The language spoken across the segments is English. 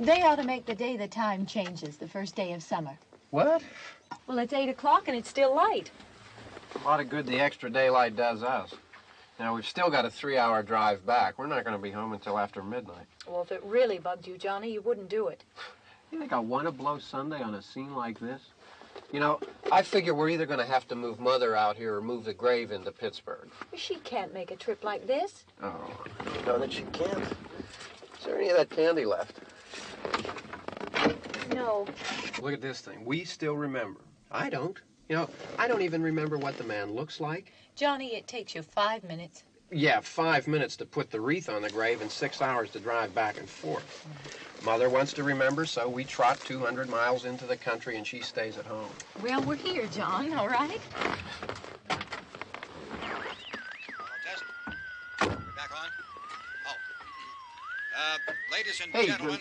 They ought to make the day the time changes, the first day of summer. What? Well, it's 8 o'clock and it's still light. A lot of good the extra daylight does us. Now, we've still got a 3-hour drive back. We're not going to be home until after midnight. Well, if it really bugged you, Johnny, you wouldn't do it. You think I want to blow Sunday on a scene like this? You know, I figure we're either going to have to move Mother out here or move the grave into Pittsburgh. She can't make a trip like this. Oh, you know that she can't. Is there any of that candy left? No. Look at this thing. We still remember. I don't. You know, I don't even remember what the man looks like. Johnny, it takes you 5 minutes. Yeah, 5 minutes to put the wreath on the grave and 6 hours to drive back and forth. Mother wants to remember, so we trot 200 miles into the country and she stays at home. Well, we're here, John, all right? Test. We're back on? Oh. Ladies and gentlemen,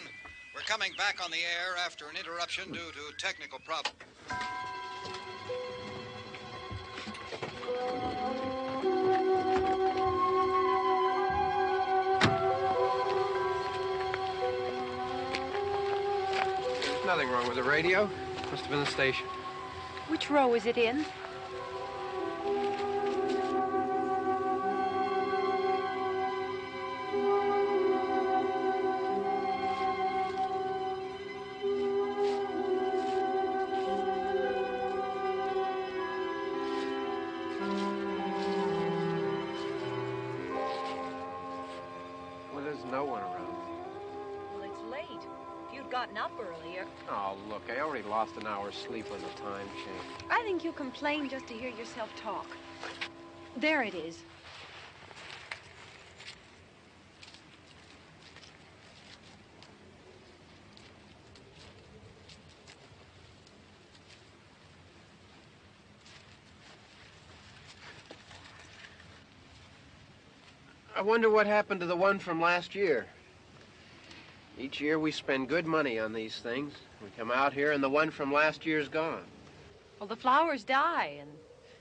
we're coming back on the air after an interruption due to technical problems. Nothing wrong with the radio. Must have been the station. Which row is it in? Well, there's no one around. Well, it's late. If you'd gotten up earlier. Oh, look, I already lost an hour's sleep when the time changed. I think you complain just to hear yourself talk. There it is. I wonder what happened to the one from last year. Each year we spend good money on these things. We come out here and the one from last year's gone. Well, the flowers die, and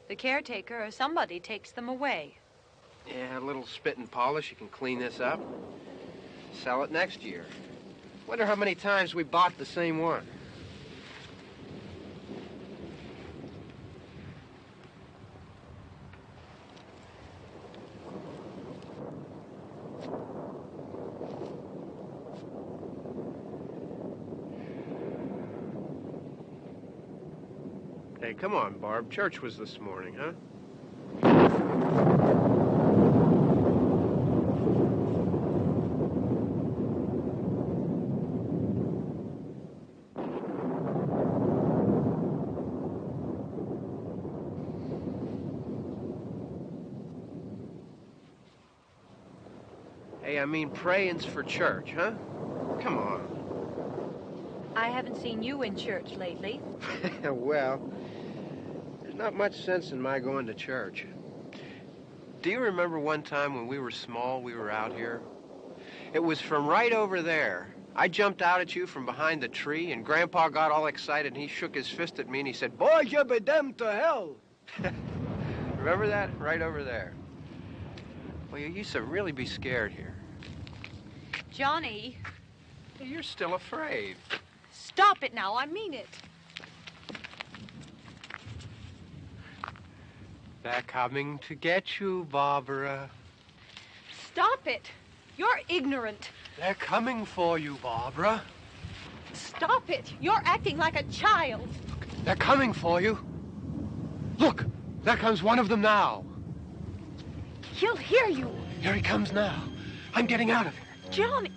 the caretaker or somebody takes them away. Yeah, a little spit and polish, you can clean this up. Sell it next year. Wonder how many times we bought the same one. Hey, come on, Barb. Church was this morning, huh? Hey, I mean, praying's for church, huh? Come on. I haven't seen you in church lately. Well, there's not much sense in my going to church. Do you remember one time when we were small, we were out here? It was from right over there, I jumped out at you from behind the tree, and Grandpa got all excited, and he shook his fist at me, and he said, "Boy, you be damned to hell." Remember that? Right over there. Well, you used to really be scared here. Johnny. You're still afraid. Stop it now. I mean it. They're coming to get you, Barbara. Stop it. You're ignorant. They're coming for you, Barbara. Stop it. You're acting like a child. They're coming for you. Look, there comes one of them now. He'll hear you. Here he comes now. I'm getting out of here. Johnny.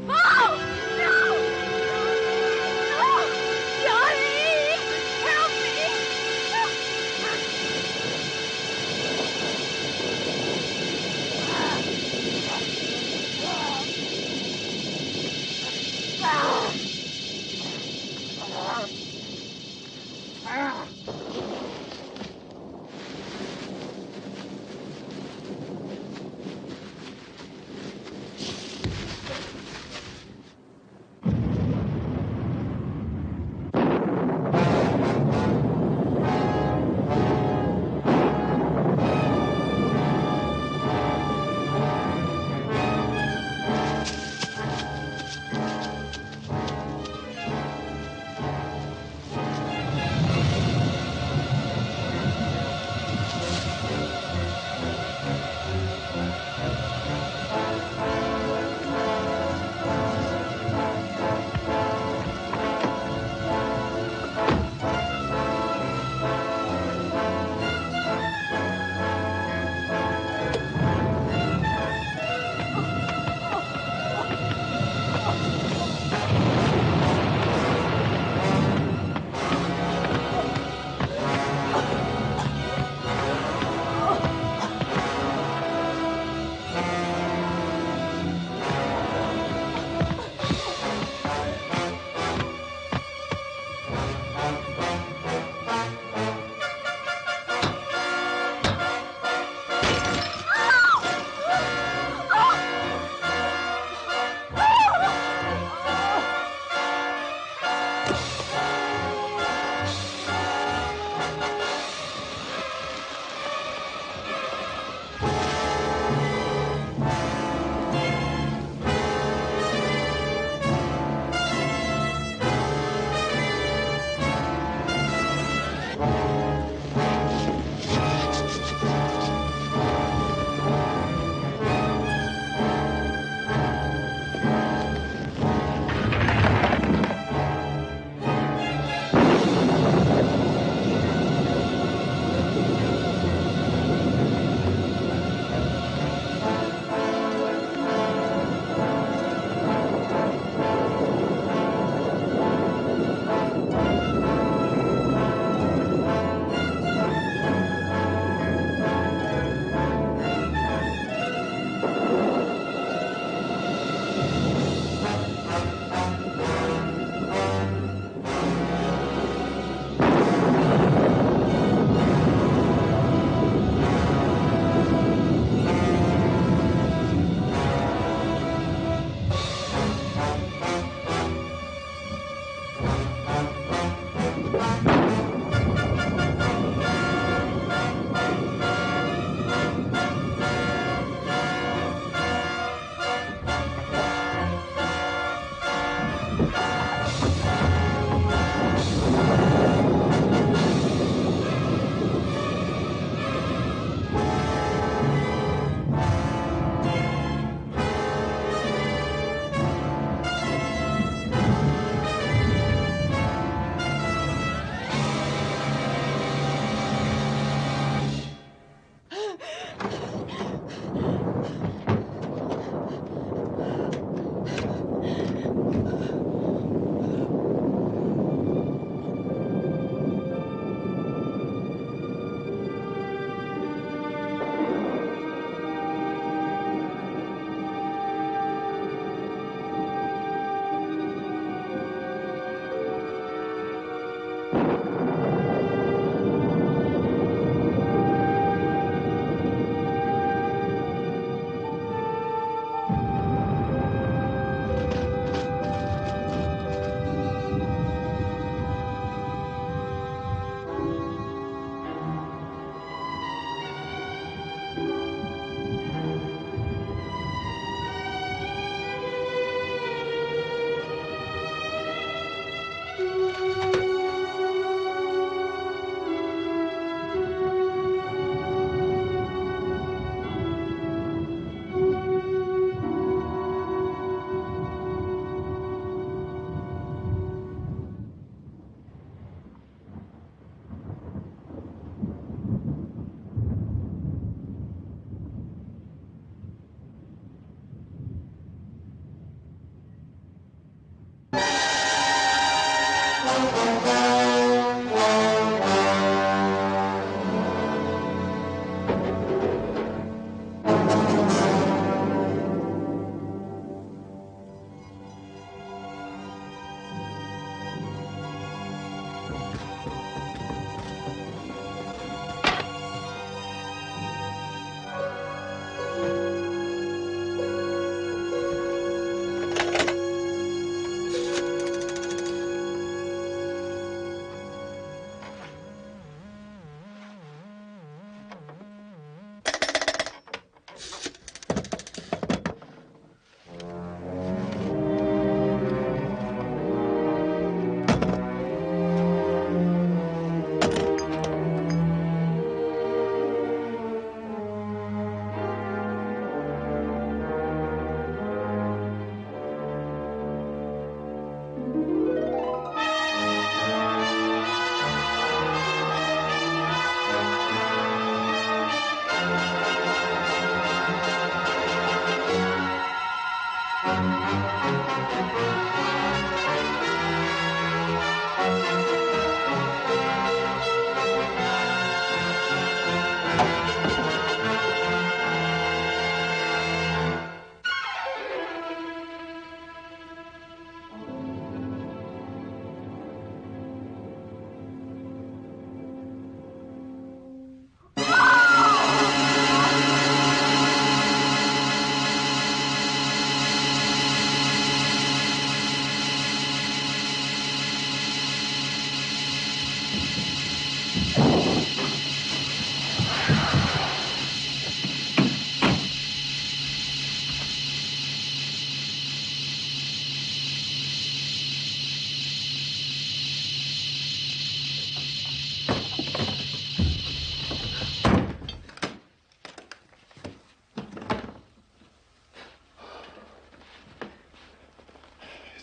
Oh! No! No! Johnny! Help me!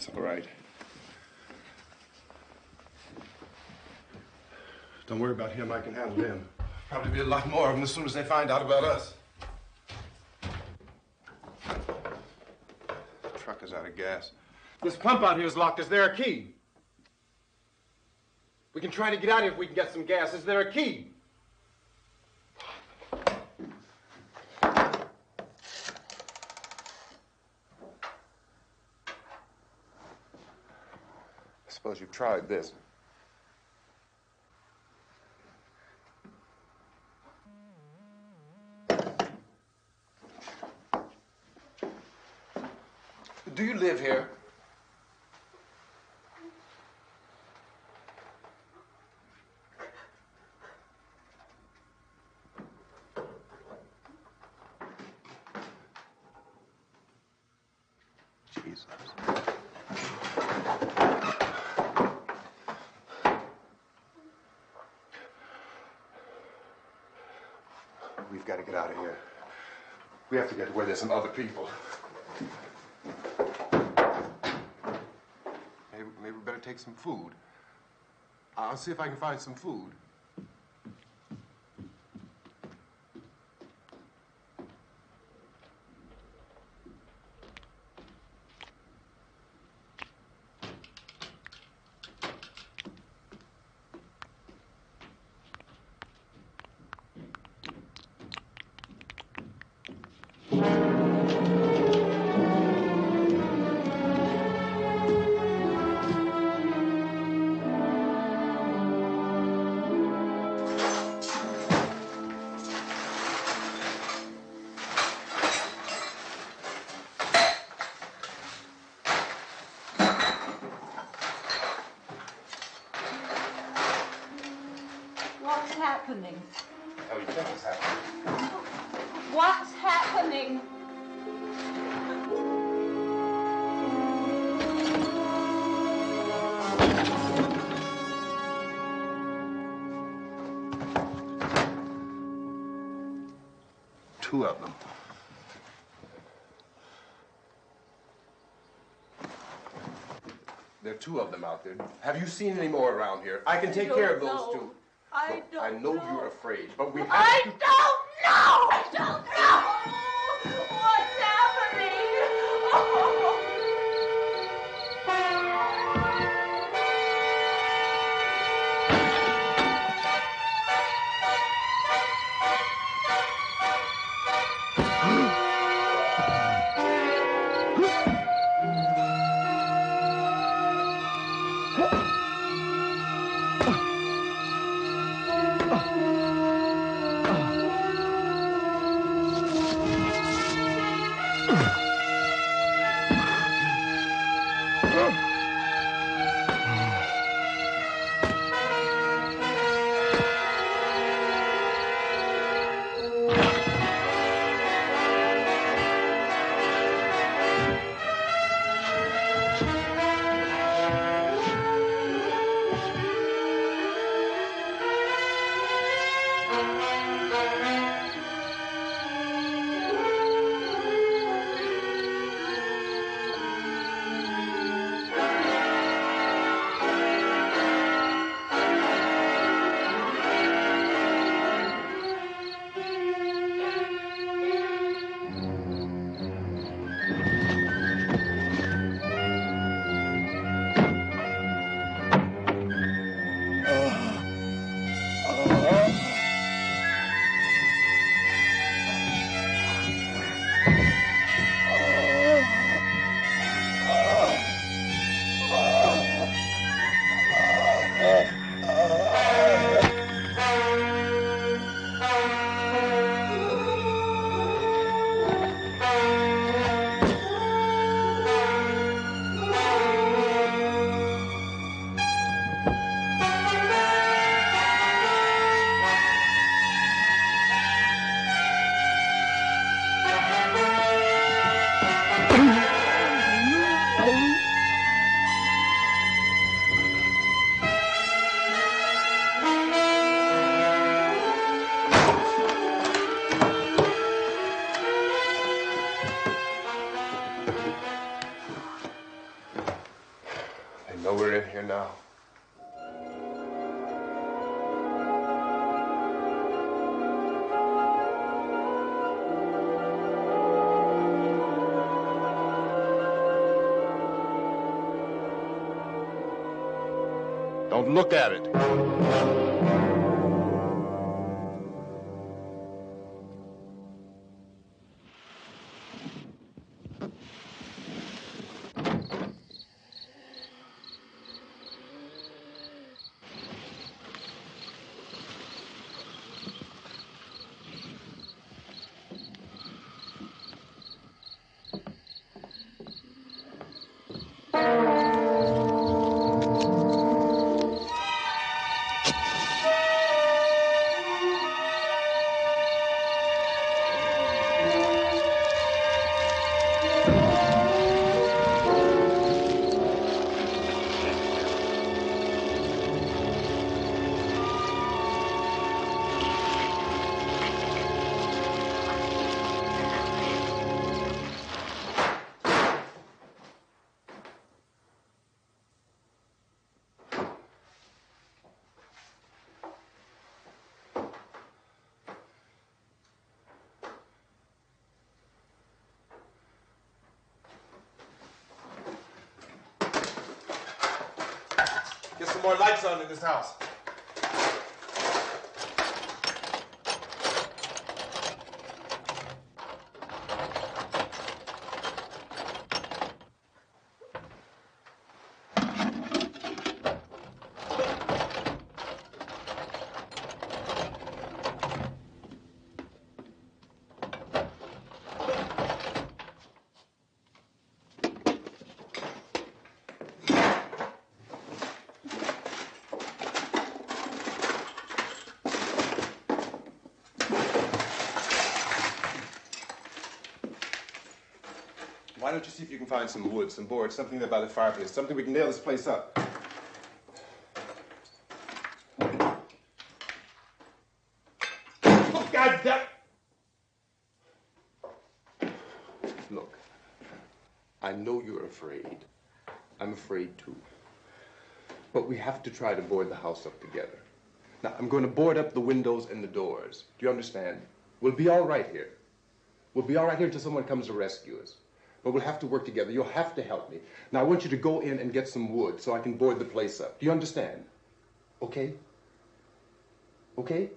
It's all right. Don't worry about him. I can handle him. Probably be a lot more of them as soon as they find out about us. The truck is out of gas. This pump out here is locked. Is there a key? We can try to get out of here if we can get some gas. Is there a key? I suppose you've tried this. Do you live here? Jesus. We've got to get out of here. We have to get to where there's some other people. Maybe we better take some food. I'll see if I can find some food. Happening? Tell me what's happening. What's happening? Two of them. There are two of them out there. Have you seen any more around here? I can take care of those two. I know you're afraid, but we have to... I don't know! I don't know! What's happening? Oh. Oh, we're in here now. Don't look at it. Get some more lights on in this house. Why don't you see if you can find some wood, some boards, something there by the fireplace, something we can nail this place up. Oh, God damn! Look, I know you're afraid. I'm afraid too. But we have to try to board the house up together. Now, I'm going to board up the windows and the doors. Do you understand? We'll be all right here. We'll be all right here until someone comes to rescue us. But we'll have to work together. You'll have to help me. Now, I want you to go in and get some wood so I can board the place up. Do you understand? Okay? Okay?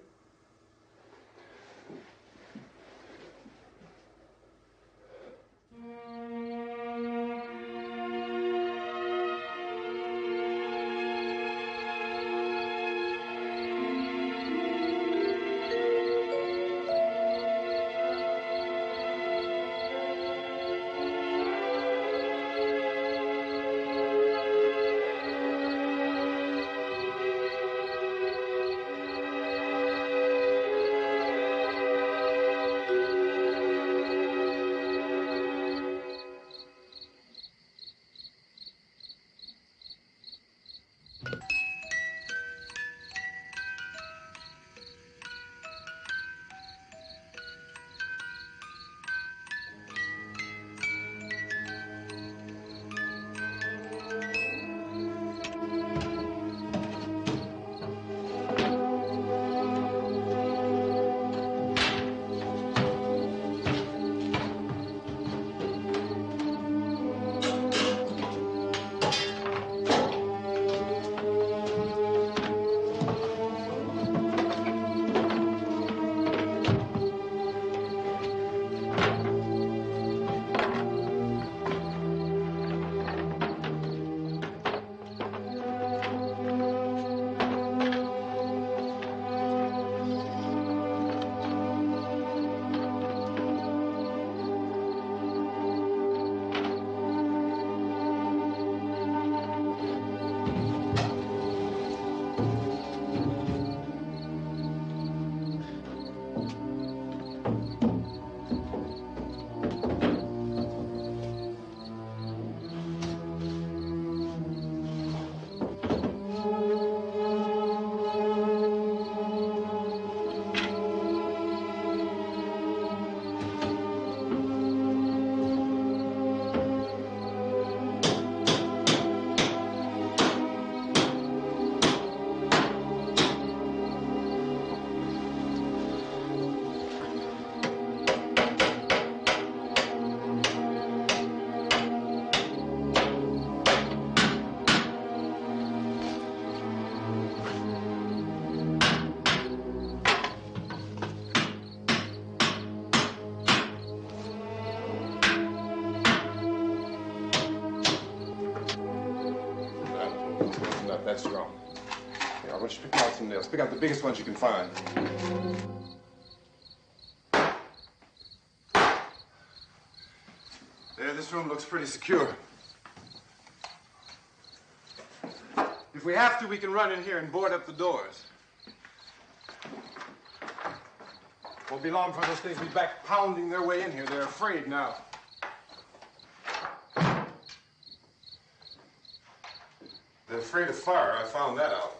up that strong. Here, I want you to pick out some nails. Pick out the biggest ones you can find. There, this room looks pretty secure. If we have to, we can run in here and board up the doors. Won't be long before those things will be back pounding their way in here. They're afraid now. They're afraid of fire. I found that out.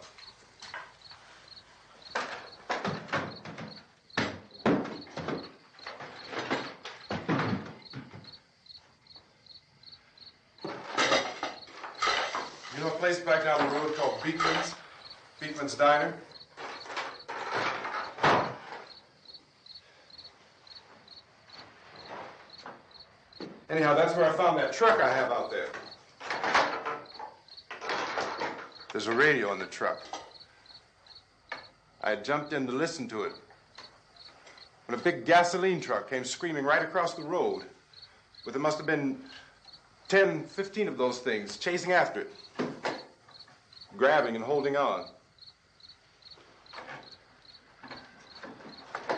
You know a place back down the road called Beekman's? Beekman's Diner? Anyhow, that's where I found that truck I have out there. There's a radio in the truck. I had jumped in to listen to it when a big gasoline truck came screaming right across the road with there must have been 10, 15 of those things chasing after it, grabbing and holding on.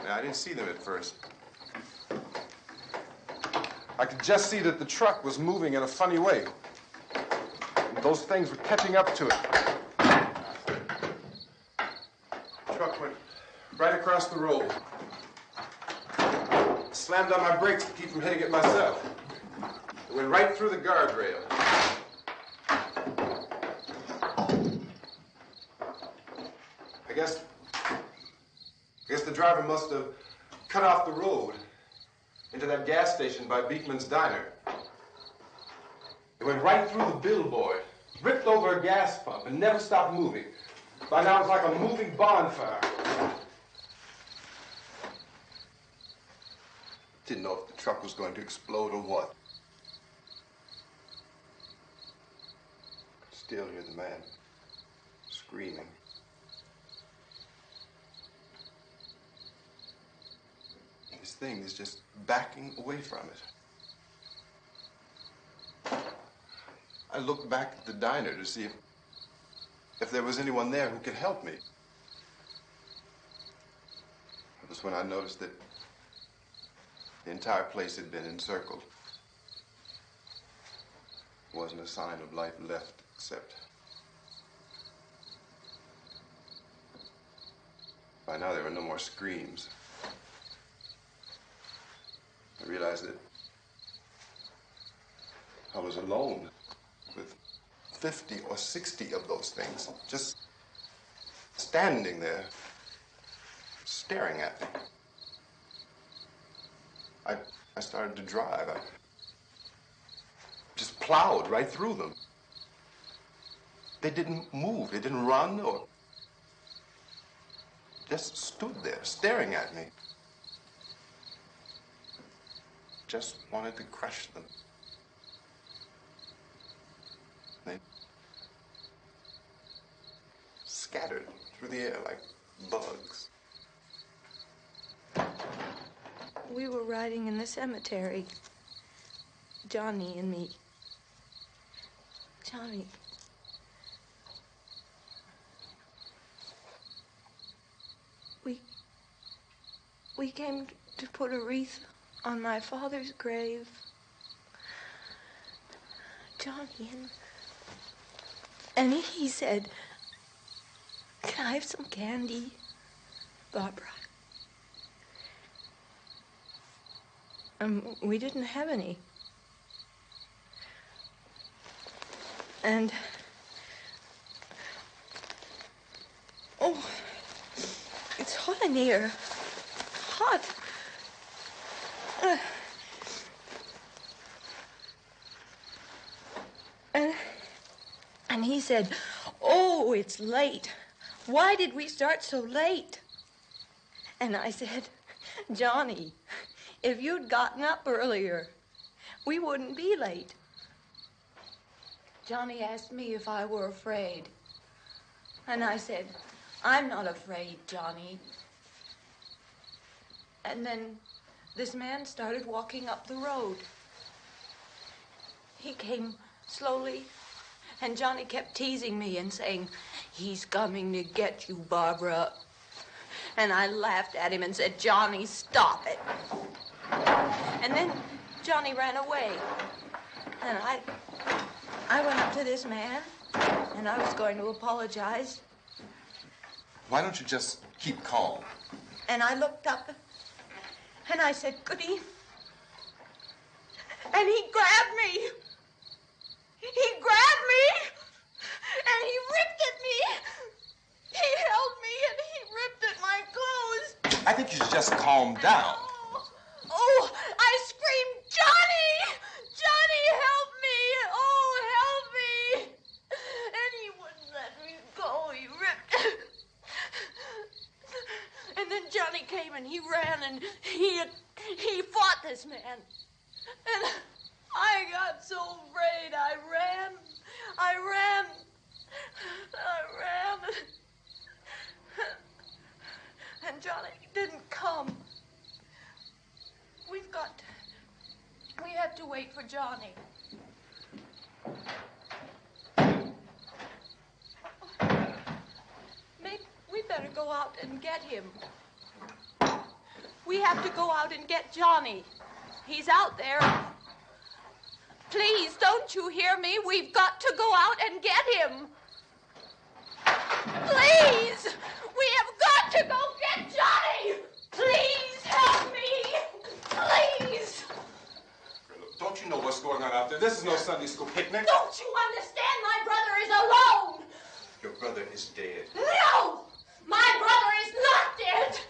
Now, I didn't see them at first. I could just see that the truck was moving in a funny way. And those things were catching up to it. The truck went right across the road. Slammed on my brakes to keep from hitting it myself. It went right through the guardrail. I guess the driver must have cut off the road into that gas station by Beekman's Diner. It went right through the billboard, ripped over a gas pump, and never stopped moving. By now, it's like a moving bonfire. Didn't know if the truck was going to explode or what. Still hear the man screaming. This thing is just backing away from it. I looked back at the diner to see if there was anyone there who could help me. It was when I noticed that the entire place had been encircled. There wasn't a sign of life left except by now there were no more screams. I realized that I was alone with 50 or 60 of those things, just standing there, staring at me. I started to drive. I just plowed right through them. They didn't move. They didn't run or just stood there, staring at me. Just wanted to crush them. They scattered through the air like bugs. We were riding in the cemetery, Johnny and me. Johnny. We came to put a wreath on my father's grave. Johnny, and he said, "Can I have some candy, Barbara?" We didn't have any. And, oh, it's hot in here. Hot. And he said, "Oh, it's late. Why did we start so late?" And I said, "Johnny, if you'd gotten up earlier, we wouldn't be late." Johnny asked me if I were afraid. And I said, "I'm not afraid, Johnny." And then this man started walking up the road. He came slowly And Johnny kept teasing me and saying, "He's coming to get you, Barbara." And I laughed at him and said, "Johnny, stop it." And then Johnny ran away. And I went up to this man, and I was going to apologize. Why don't you just keep calm? And I looked up, and I said, "Goody." And he grabbed me. He grabbed me, and he ripped at me. He held me, and he ripped at my clothes. I think you should just calm down. Oh, I screamed, "Johnny! Johnny, help me! Oh, help me!" And he wouldn't let me go. He ripped. And then Johnny came and he ran and he fought this man. And I got so afraid. I ran. And Johnny didn't come. We have to wait for Johnny. Maybe we better go out and get him. We have to go out and get Johnny. He's out there. Please, don't you hear me? We've got to go out and get him. Please! We have got to go get Johnny! Please help me! Please! Don't you know what's going on out there? This is no Sunday school picnic. Don't you understand? My brother is alone! Your brother is dead. No! My brother is not dead!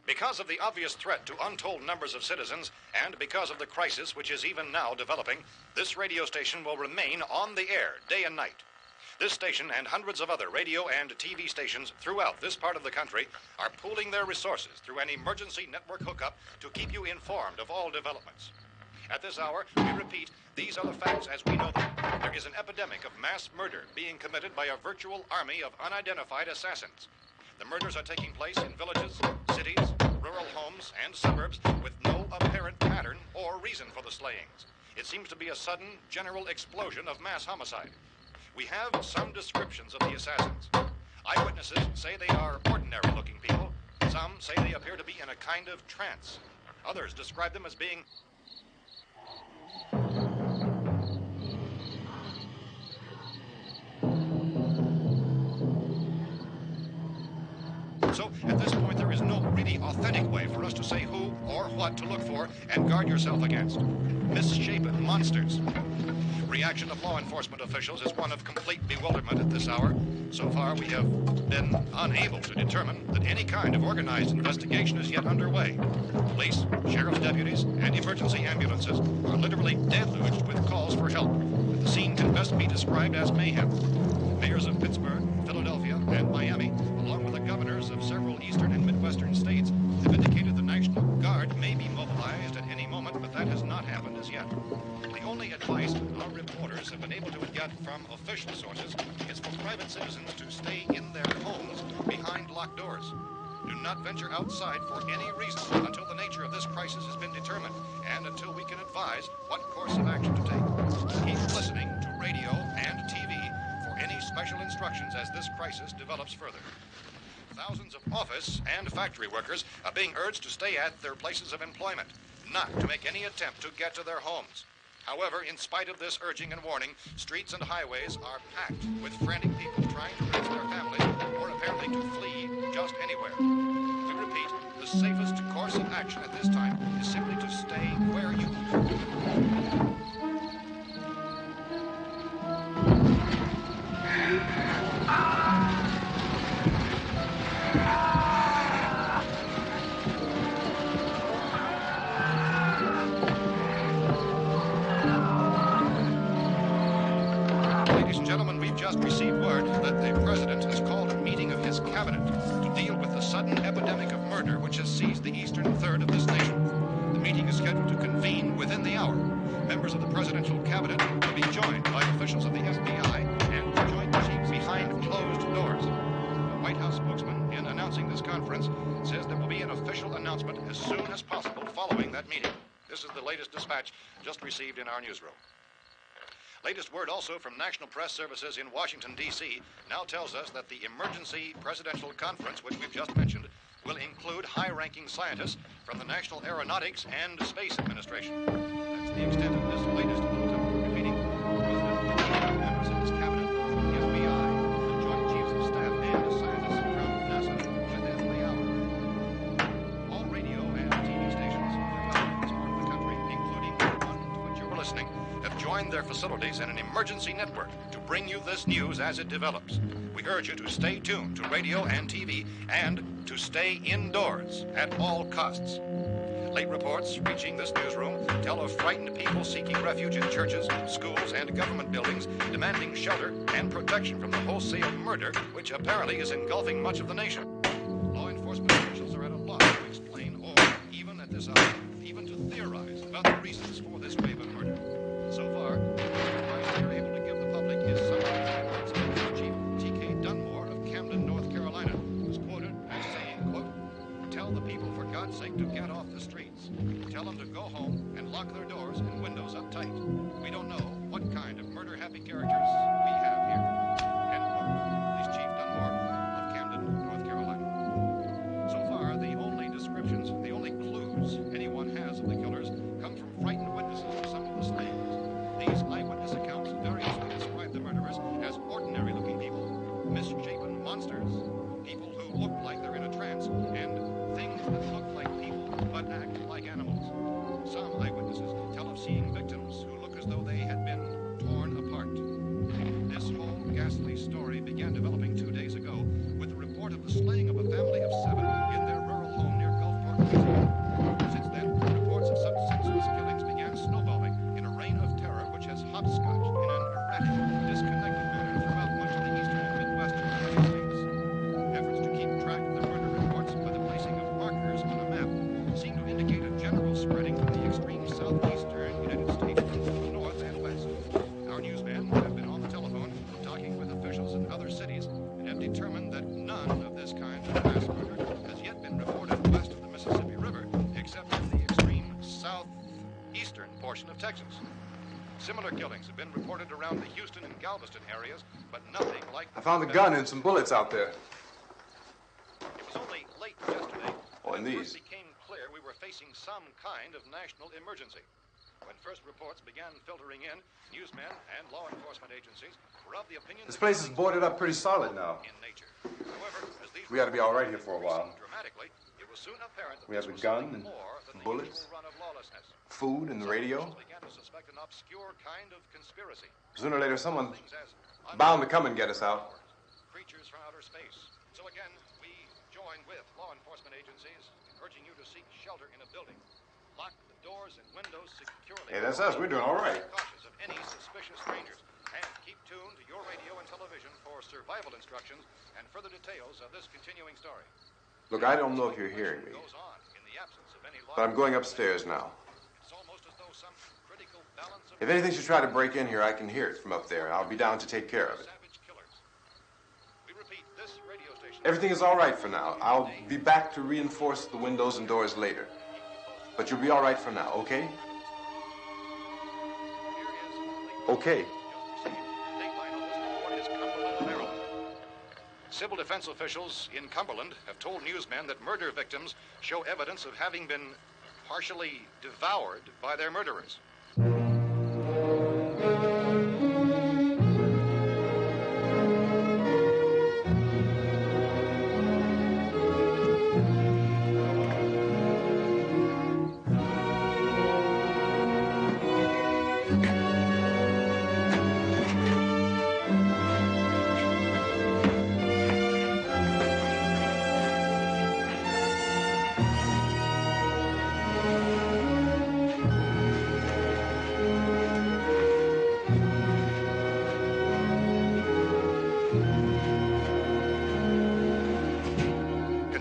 Because of the obvious threat to untold numbers of citizens, and because of the crisis which is even now developing, this radio station will remain on the air day and night. This station and hundreds of other radio and TV stations throughout this part of the country are pooling their resources through an emergency network hookup to keep you informed of all developments. At this hour, we repeat, these are the facts as we know them. There is an epidemic of mass murder being committed by a virtual army of unidentified assassins. The murders are taking place in villages, cities, rural homes, and suburbs with no apparent pattern or reason for the slayings. It seems to be a sudden, general explosion of mass homicide. We have some descriptions of the assassins. Eyewitnesses say they are ordinary-looking people. Some say they appear to be in a kind of trance. Others describe them as being... So, at this point, there is no really authentic way for us to say who or what to look for and guard yourself against. Misshapen monsters. Reaction of law enforcement officials is one of complete bewilderment at this hour. So far, we have been unable to determine that any kind of organized investigation is yet underway. Police, sheriff's deputies, and emergency ambulances are literally deluged with calls for help. The scene can best be described as mayhem. Mayors of Pittsburgh, Philadelphia, and Miami, along with the governors of several eastern and midwestern states, have indicated the National Guard may be mobilized at any moment, but that has not happened as yet. The only advice our reporters have been able to get from official sources is for private citizens to stay in their homes behind locked doors. Do not venture outside for any reason until the nature of this crisis has been determined and until we can advise what course of action to take. Keep listening to radio and TV for any special instructions as this crisis develops further. Thousands of office and factory workers are being urged to stay at their places of employment, not to make any attempt to get to their homes. However, in spite of this urging and warning, streets and highways are packed with frantic people trying to reach their families or apparently to flee just anywhere. We repeat, the safest course of action at this time is simply to stay where you Ladies and gentlemen, we've just received word that the President has called a meeting of his cabinet to deal with the sudden epidemic of murder which has seized the eastern third of this nation. The meeting is scheduled to convene within the hour. Members of the presidential cabinet will be joined by officials of the FBI and joint chiefs behind closed doors. The White House spokesman, in announcing this conference, says there will be an official announcement as soon as possible following that meeting. This is the latest dispatch just received in our newsroom. Latest word also from National Press Services in Washington, D.C. now tells us that the emergency presidential conference, which we've just mentioned, will include high-ranking scientists from the National Aeronautics and Space Administration. That's the extent of this latest bulletin. Repeating, the President, members of his cabinet, the FBI, the Joint Chiefs of Staff, and scientists from NASA within the hour. All radio and TV stations throughout this part of the country, including the one to which you were listening, have joined their facilities in an emergency network to bring you this news as it develops. We urge you to stay tuned to radio and TV and to stay indoors at all costs. Late reports reaching this newsroom tell of frightened people seeking refuge in churches, schools, and government buildings, demanding shelter and protection from the wholesale murder which apparently is engulfing much of the nation. Law enforcement officials are at a loss to explain or, even at this hour, even to theorize about the reasons for this wave of murder. So far, the advice we are able to give the public is summarized by words of Police Chief T.K. Dunmore of Camden, North Carolina, who was quoted as saying, quote, "Tell the people, for God's sake, to get off the streets. Tell them to go home and lock their doors and windows up tight. We don't know what kind of murder-happy characters we have here." End quote. Police Chief Dunmore of Camden, North Carolina. So far, the only descriptions, the only clues anyone has of the killers come from frightened witnesses of some of the slayings. These eyewitness accounts variously describe the murderers as ordinary-looking people, misshapen monsters, people who look like they're in a trance, and things that look like people but act like animals. Some eyewitnesses tell of seeing victims who look as though they had been torn apart. This whole ghastly story began developing 2 days ago with the report of the slaying of a family of 7 in their rural home near Gulfport, Louisiana. Since then, reports of such senseless killings began snowballing in a reign of terror which has hopscotched in an erratic, disconnected manner throughout much of the eastern and midwestern United States. Efforts to keep track of the murder reports by the placing of markers on a map seem to indicate a general spreading from the extreme southeastern United States to the north and west. Our newsmen have been on the telephone talking with officials in other cities and have determined that none of this kind of mass murder has yet been reported west of the Mississippi River, except in the extreme southeastern portion of Texas. Similar killings have been reported around the Houston and Galveston areas, but nothing like... I found a gun and some bullets out there. It was only late yesterday Oh, and when it these. first became clear we were facing some kind of national emergency. When first reports began filtering in, newsmen and law enforcement agencies were of the opinion This that place is killings boarded were up pretty solid now. in nature. However, as these We ought to be all right here for a while. dramatically, it was soon apparent that We have this a was gun something and more than the bullets. usual run of lawlessness. Food and the Some radio. officials began to suspect an obscure kind of conspiracy. Sooner or later, someone's Things as bound to come and get us out. creatures from outer space. So again, we join with law enforcement agencies, urging you to seek shelter in a building. Lock the doors and windows securely. Hey, that's us. We're doing all right. Cautious of any suspicious strangers. And keep tuned to your radio and television for survival instructions and further details of this continuing story. Look, I don't know if you're hearing me, Goes on in the absence of any law. but I'm going upstairs now. It's almost as though some critical balance of If anything should try to break in here, I can hear it from up there. I'll be down to take care of it. savage killers. We repeat, this radio station. Everything is all right for now. I'll be back to reinforce the windows and doors later. But you'll be all right for now, okay? Okay. Dateline on this report is Cumberland, Maryland. Civil defense officials in Cumberland have told newsmen that murder victims show evidence of having been partially devoured by their murderers.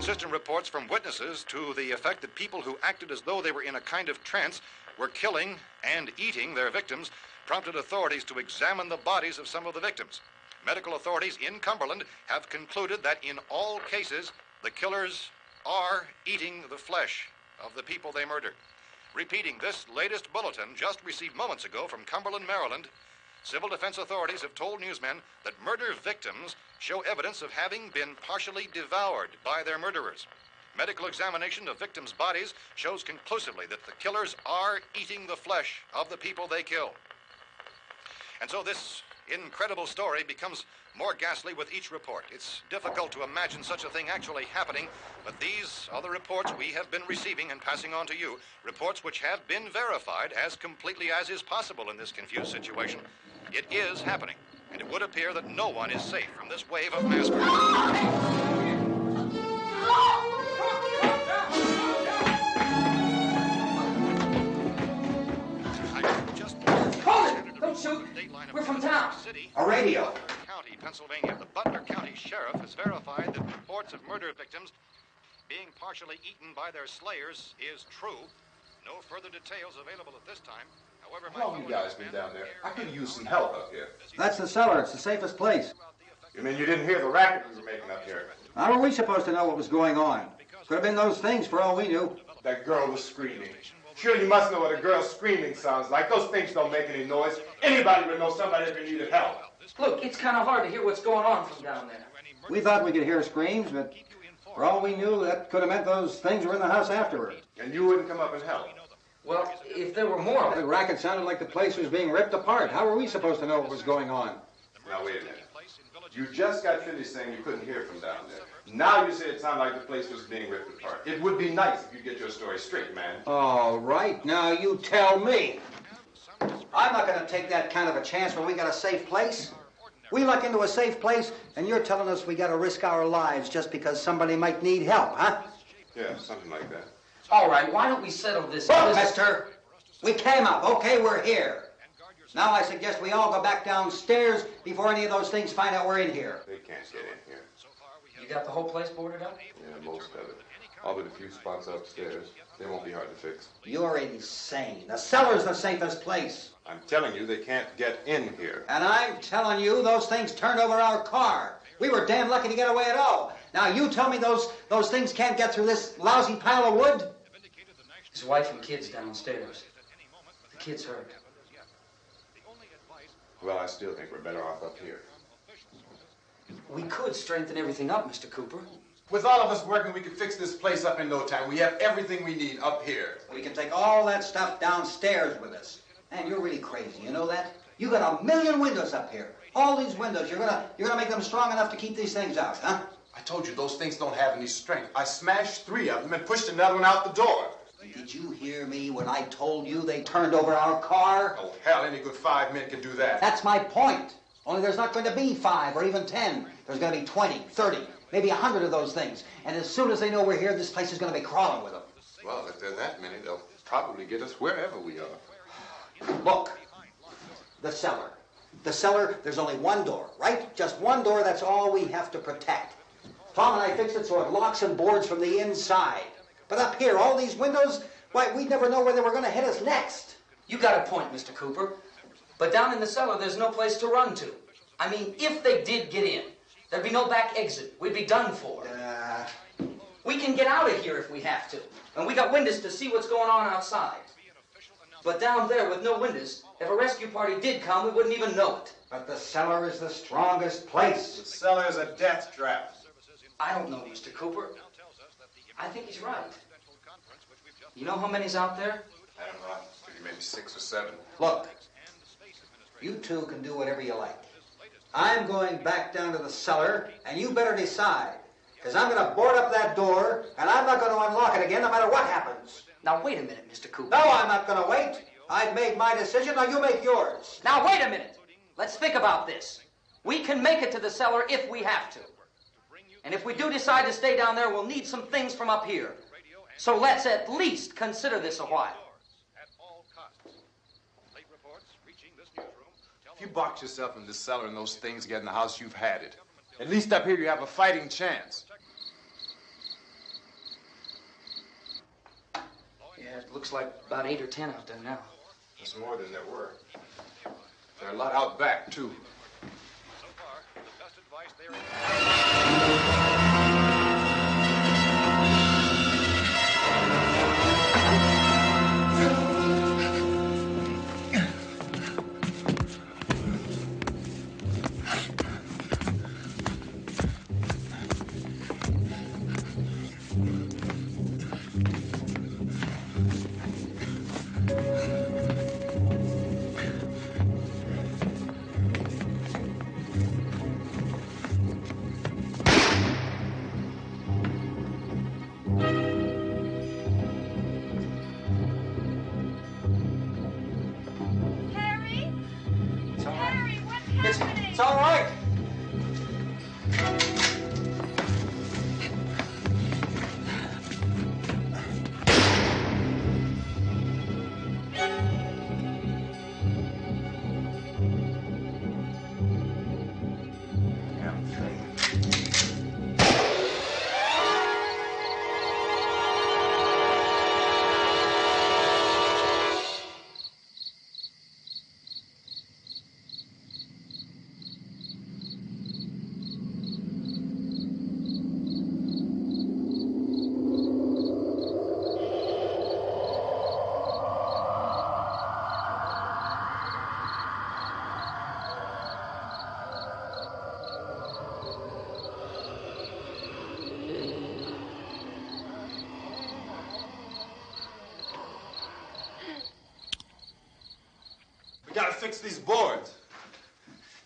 Consistent reports from witnesses to the effect that people who acted as though they were in a kind of trance were killing and eating their victims prompted authorities to examine the bodies of some of the victims. Medical authorities in Cumberland have concluded that in all cases, the killers are eating the flesh of the people they murdered. Repeating this latest bulletin just received moments ago from Cumberland, Maryland, civil defense authorities have told newsmen that murder victims show evidence of having been partially devoured by their murderers. Medical examination of victims' bodies shows conclusively that the killers are eating the flesh of the people they kill. And so this incredible story becomes more ghastly with each report. It's difficult to imagine such a thing actually happening, but these are the reports we have been receiving and passing on to you, reports which have been verified as completely as is possible in this confused situation. It is happening, and it would appear that no one is safe from this wave of mass murder. Don't shoot. We're from town. A radio. County, Pennsylvania. The Butler County Sheriff has verified that reports of murder victims being partially eaten by their slayers is true. No further details available at this time. However, How long have you guys been down there? I could use some help up here. That's the cellar. It's the safest place. You mean you didn't hear the racket we were making up here? How are we supposed to know what was going on? Could have been those things for all we knew. That girl was screaming. Sure, you must know what a girl screaming sounds like. Those things don't make any noise. Anybody would know somebody ever needed help. Look, it's kind of hard to hear what's going on from down there. We thought we could hear screams, but for all we knew, that could have meant those things were in the house afterward. And you wouldn't come up and help? Well, if there were more of The it... racket sounded like the place was being ripped apart. How were we supposed to know what was going on? Now, wait a minute. You just got finished saying you couldn't hear from down there. Now you say it sounded like the place was being ripped apart. It would be nice if you get your story straight, man. All right, now you tell me. I'm not going to take that kind of a chance when we got a safe place. We luck into a safe place, and you're telling us we got to risk our lives just because somebody might need help, huh? Yeah, something like that. All right, why don't we settle this... Look, mister, we came up. Okay, we're here. Now I suggest we all go back downstairs before any of those things find out we're in here. They can't get in here. You got the whole place boarded up? Yeah, most of it. All but a few spots upstairs. They won't be hard to fix. You're insane. The cellar's the safest place. I'm telling you, they can't get in here. And I'm telling you, those things turned over our car. We were damn lucky to get away at all. Now you tell me those things can't get through this lousy pile of wood? His wife and kids downstairs. The kid's hurt. Well, I still think we're better off up here. We could strengthen everything up, Mr. Cooper. With all of us working, we could fix this place up in no time. We have everything we need up here. We can take all that stuff downstairs with us. Man, you're really crazy, you know that? You got 1,000,000 windows up here. All these windows, you're gonna make them strong enough to keep these things out, huh? I told you those things don't have any strength. I smashed 3 of them and pushed another one out the door. Did you hear me when I told you they turned over our car? Oh, hell, any good 5 men can do that. That's my point. Only there's not going to be 5 or even 10. There's going to be 20, 30, maybe 100 of those things. And as soon as they know we're here, this place is going to be crawling with them. Well, if there are that many, they'll probably get us wherever we are. Look, the cellar. The cellar, there's only one door, right? Just one door, that's all we have to protect. Tom and I fixed it so it locks and boards from the inside. But up here, all these windows, why, we'd never know where they were going to hit us next. You got a point, Mr. Cooper. But down in the cellar, there's no place to run to. I mean, if they did get in, there'd be no back exit. We'd be done for. We can get out of here if we have to. And we got windows to see what's going on outside. But down there with no windows, if a rescue party did come, we wouldn't even know it. But the cellar is the strongest place. The cellar is a death trap. I don't know, Mr. Cooper. I think he's right. You know how many's out there? I don't know. Maybe 6 or 7. Look, you two can do whatever you like. I'm going back down to the cellar, and you better decide. Because I'm going to board up that door, and I'm not going to unlock it again no matter what happens. Now, wait a minute, Mr. Cooper. No, I'm not going to wait. I've made my decision, now you make yours. Now, wait a minute. Let's think about this. We can make it to the cellar if we have to. And if we do decide to stay down there, we'll need some things from up here. So let's at least consider this a while. If you box yourself in this cellar and those things get in the house, you've had it. At least up here you have a fighting chance. Yeah, it looks like about 8 or 10 out there now. There's more than there were. There are a lot out back, too. So far, the best advice there It's all right. We gotta fix these boards.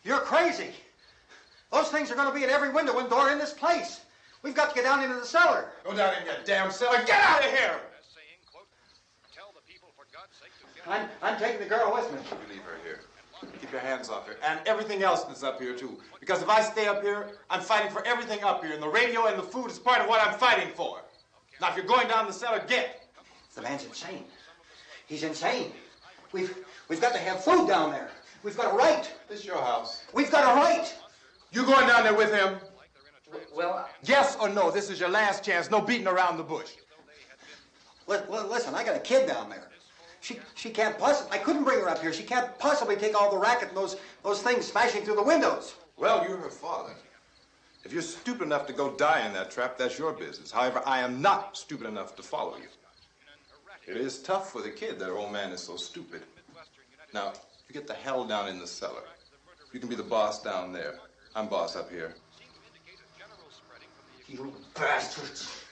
You're crazy. Those things are going to be at every window and door in this place. We've got to get down into the cellar. Go down in your damn cellar. Get out of here! I'm taking the girl with me. You leave her here. Keep your hands off her. And everything else that's up here, too. Because if I stay up here, I'm fighting for everything up here. And the radio and the food is part of what I'm fighting for. Now, if you're going down the cellar, get. The man's insane. He's insane. We've got to have food down there. We've got a right. This is your house. We've got a right. You going down there with him? Well, Yes or no? This is your last chance. No beating around the bush. Listen, I got a kid down there. She can't possibly. I couldn't bring her up here. She can't possibly take all the racket and those things smashing through the windows. Well, you're her father. If you're stupid enough to go die in that trap, that's your business. However, I am not stupid enough to follow you. It is tough for the kid that her old man is so stupid. Now, you get the hell down in the cellar. You can be the boss down there. I'm boss up here. You bastards.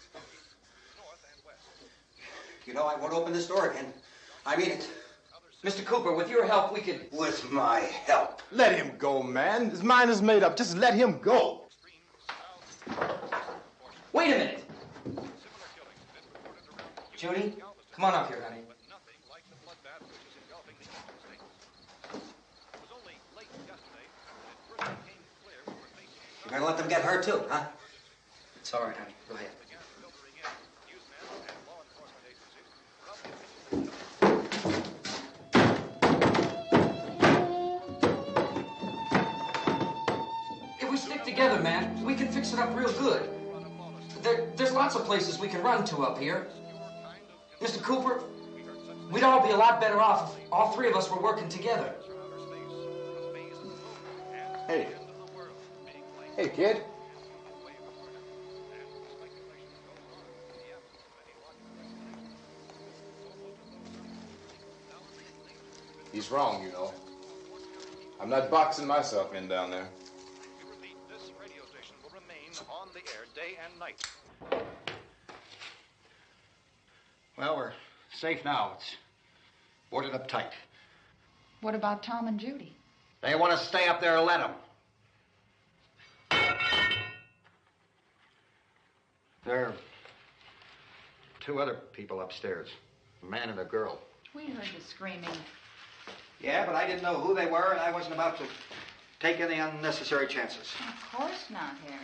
You know, I won't open this door again. I mean it. Mr. Cooper, with your help, we could... With my help. Let him go, man. His mind is made up. Just let him go. Wait a minute. Judy, come on up here, honey. You're gonna let them get hurt too, huh? It's all right, honey. Go ahead. If we stick together, man, we can fix it up real good. There's lots of places we can run to up here. Mr. Cooper, we'd all be a lot better off if all three of us were working together. Hey. Hey, kid. He's wrong, you know. I'm not boxing myself in down there. This radio station will remain on the air day and night. Well, we're safe now. It's boarded up tight. What about Tom and Judy? They want to stay up there, let them. There are two other people upstairs, a man and a girl. We heard the screaming. Yeah, but I didn't know who they were, and I wasn't about to take any unnecessary chances. Of course not, Harry.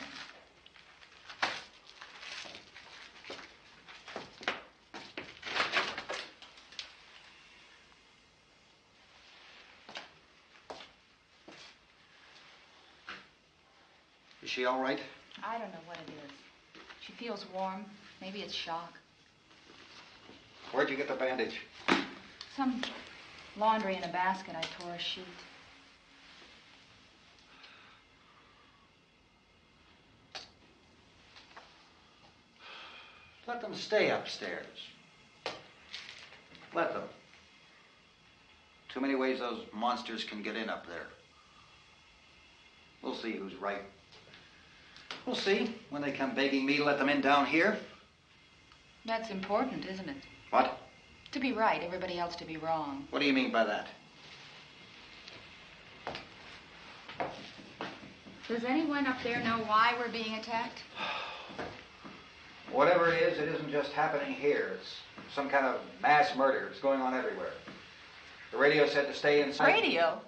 Is she all right? I don't know what it is. She feels warm. Maybe it's shock. Where'd you get the bandage? Some laundry in a basket. I tore a sheet. Let them stay upstairs. Let them. Too many ways those monsters can get in up there. We'll see who's right. We'll see when they come begging me to let them in down here. That's important, isn't it? What? To be right, everybody else to be wrong. What do you mean by that? Does anyone up there know why we're being attacked? Whatever it isn't just happening here. It's some kind of mass murder. It's going on everywhere. The radio said to stay inside. Radio?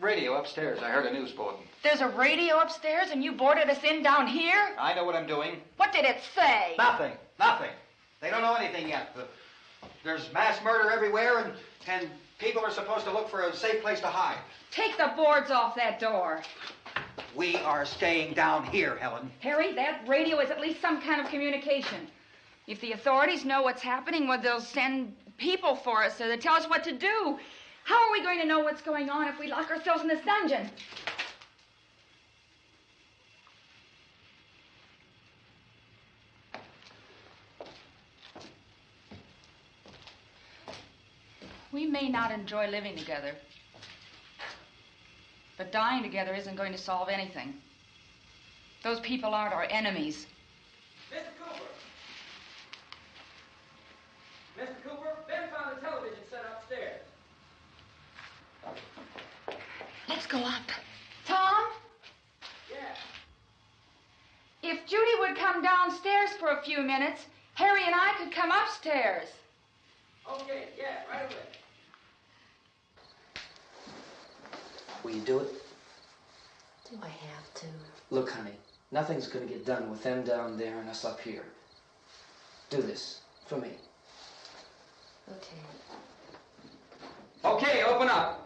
Radio upstairs. I heard a news bulletin. There's a radio upstairs and you boarded us in down here? I know what I'm doing. What did it say? Nothing. Nothing. They don't know anything yet. There's mass murder everywhere, and people are supposed to look for a safe place to hide. Take the boards off that door. We are staying down here, Helen. Harry, that radio is at least some kind of communication. If the authorities know what's happening, well, they'll send people for us so they tell us what to do. How are we going to know what's going on if we lock ourselves in this dungeon? We may not enjoy living together, but dying together isn't going to solve anything. Those people aren't our enemies. Mr. Cooper! Mr. Cooper, Ben found the television set upstairs. Let's go up. Tom? Yeah. If Judy would come downstairs for a few minutes, Harry and I could come upstairs. Okay, yeah, right away. Will you do it? Do I have to? Look, honey, nothing's gonna get done with them down there and us up here. Do this for me. Okay. Okay, open up.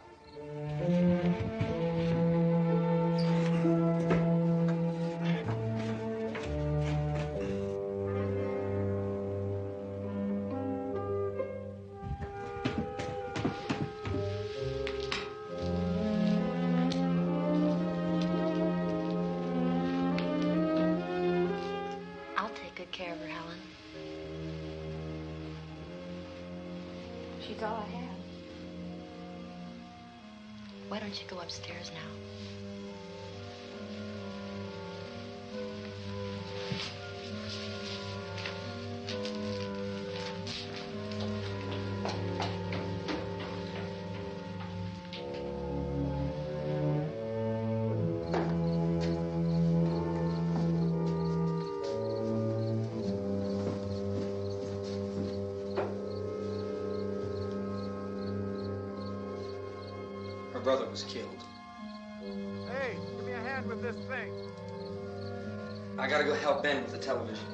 I'll take good care of her, Helen. She's all I have. Why don't you go upstairs now? Her brother was killed. Hey, give me a hand with this thing. I gotta go help Ben with the television.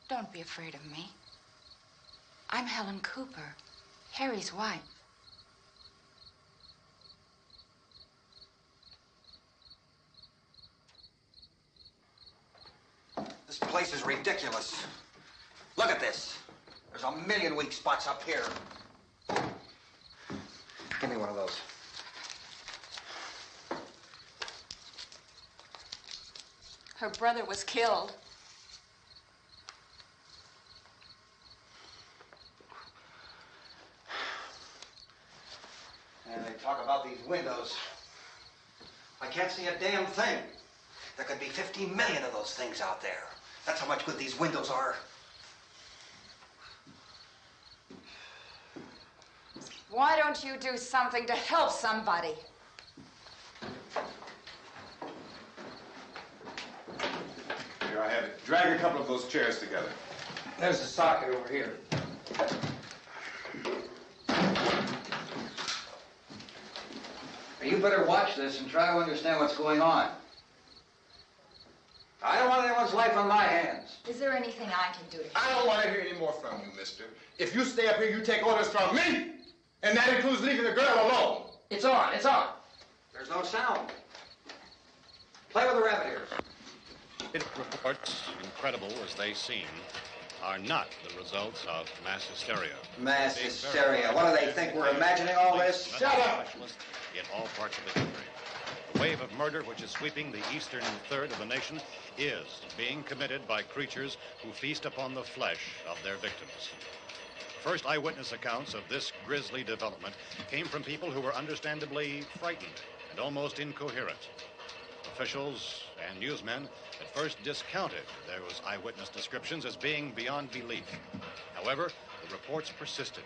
Don't be afraid of me. I'm Helen Cooper, Harry's wife. This place is ridiculous. Look at this. There's a million weak spots up here. Give me one of those. Her brother was killed. And they talk about these windows. I can't see a damn thing. There could be 15 million of those things out there. That's how much good these windows are. Why don't you do something to help somebody? Here, I have it. Drag a couple of those chairs together. There's the socket over here. You better watch this and try to understand what's going on. I don't want anyone's life on my hands. Is there anything I can do to help? I don't want to hear any more from you, mister. If you stay up here, you take orders from me. And that includes leaving the girl alone. It's on, it's on. There's no sound. Play with the rabbit ears. Reports, incredible as they seem, are not the results of mass hysteria. Mass hysteria. What do they think? We're imagining all this? Shut up! In all parts of the country. The wave of murder which is sweeping the eastern third of the nation is being committed by creatures who feast upon the flesh of their victims. First eyewitness accounts of this grisly development came from people who were understandably frightened and almost incoherent. Officials and newsmen at first discounted those eyewitness descriptions as being beyond belief. However, the reports persisted.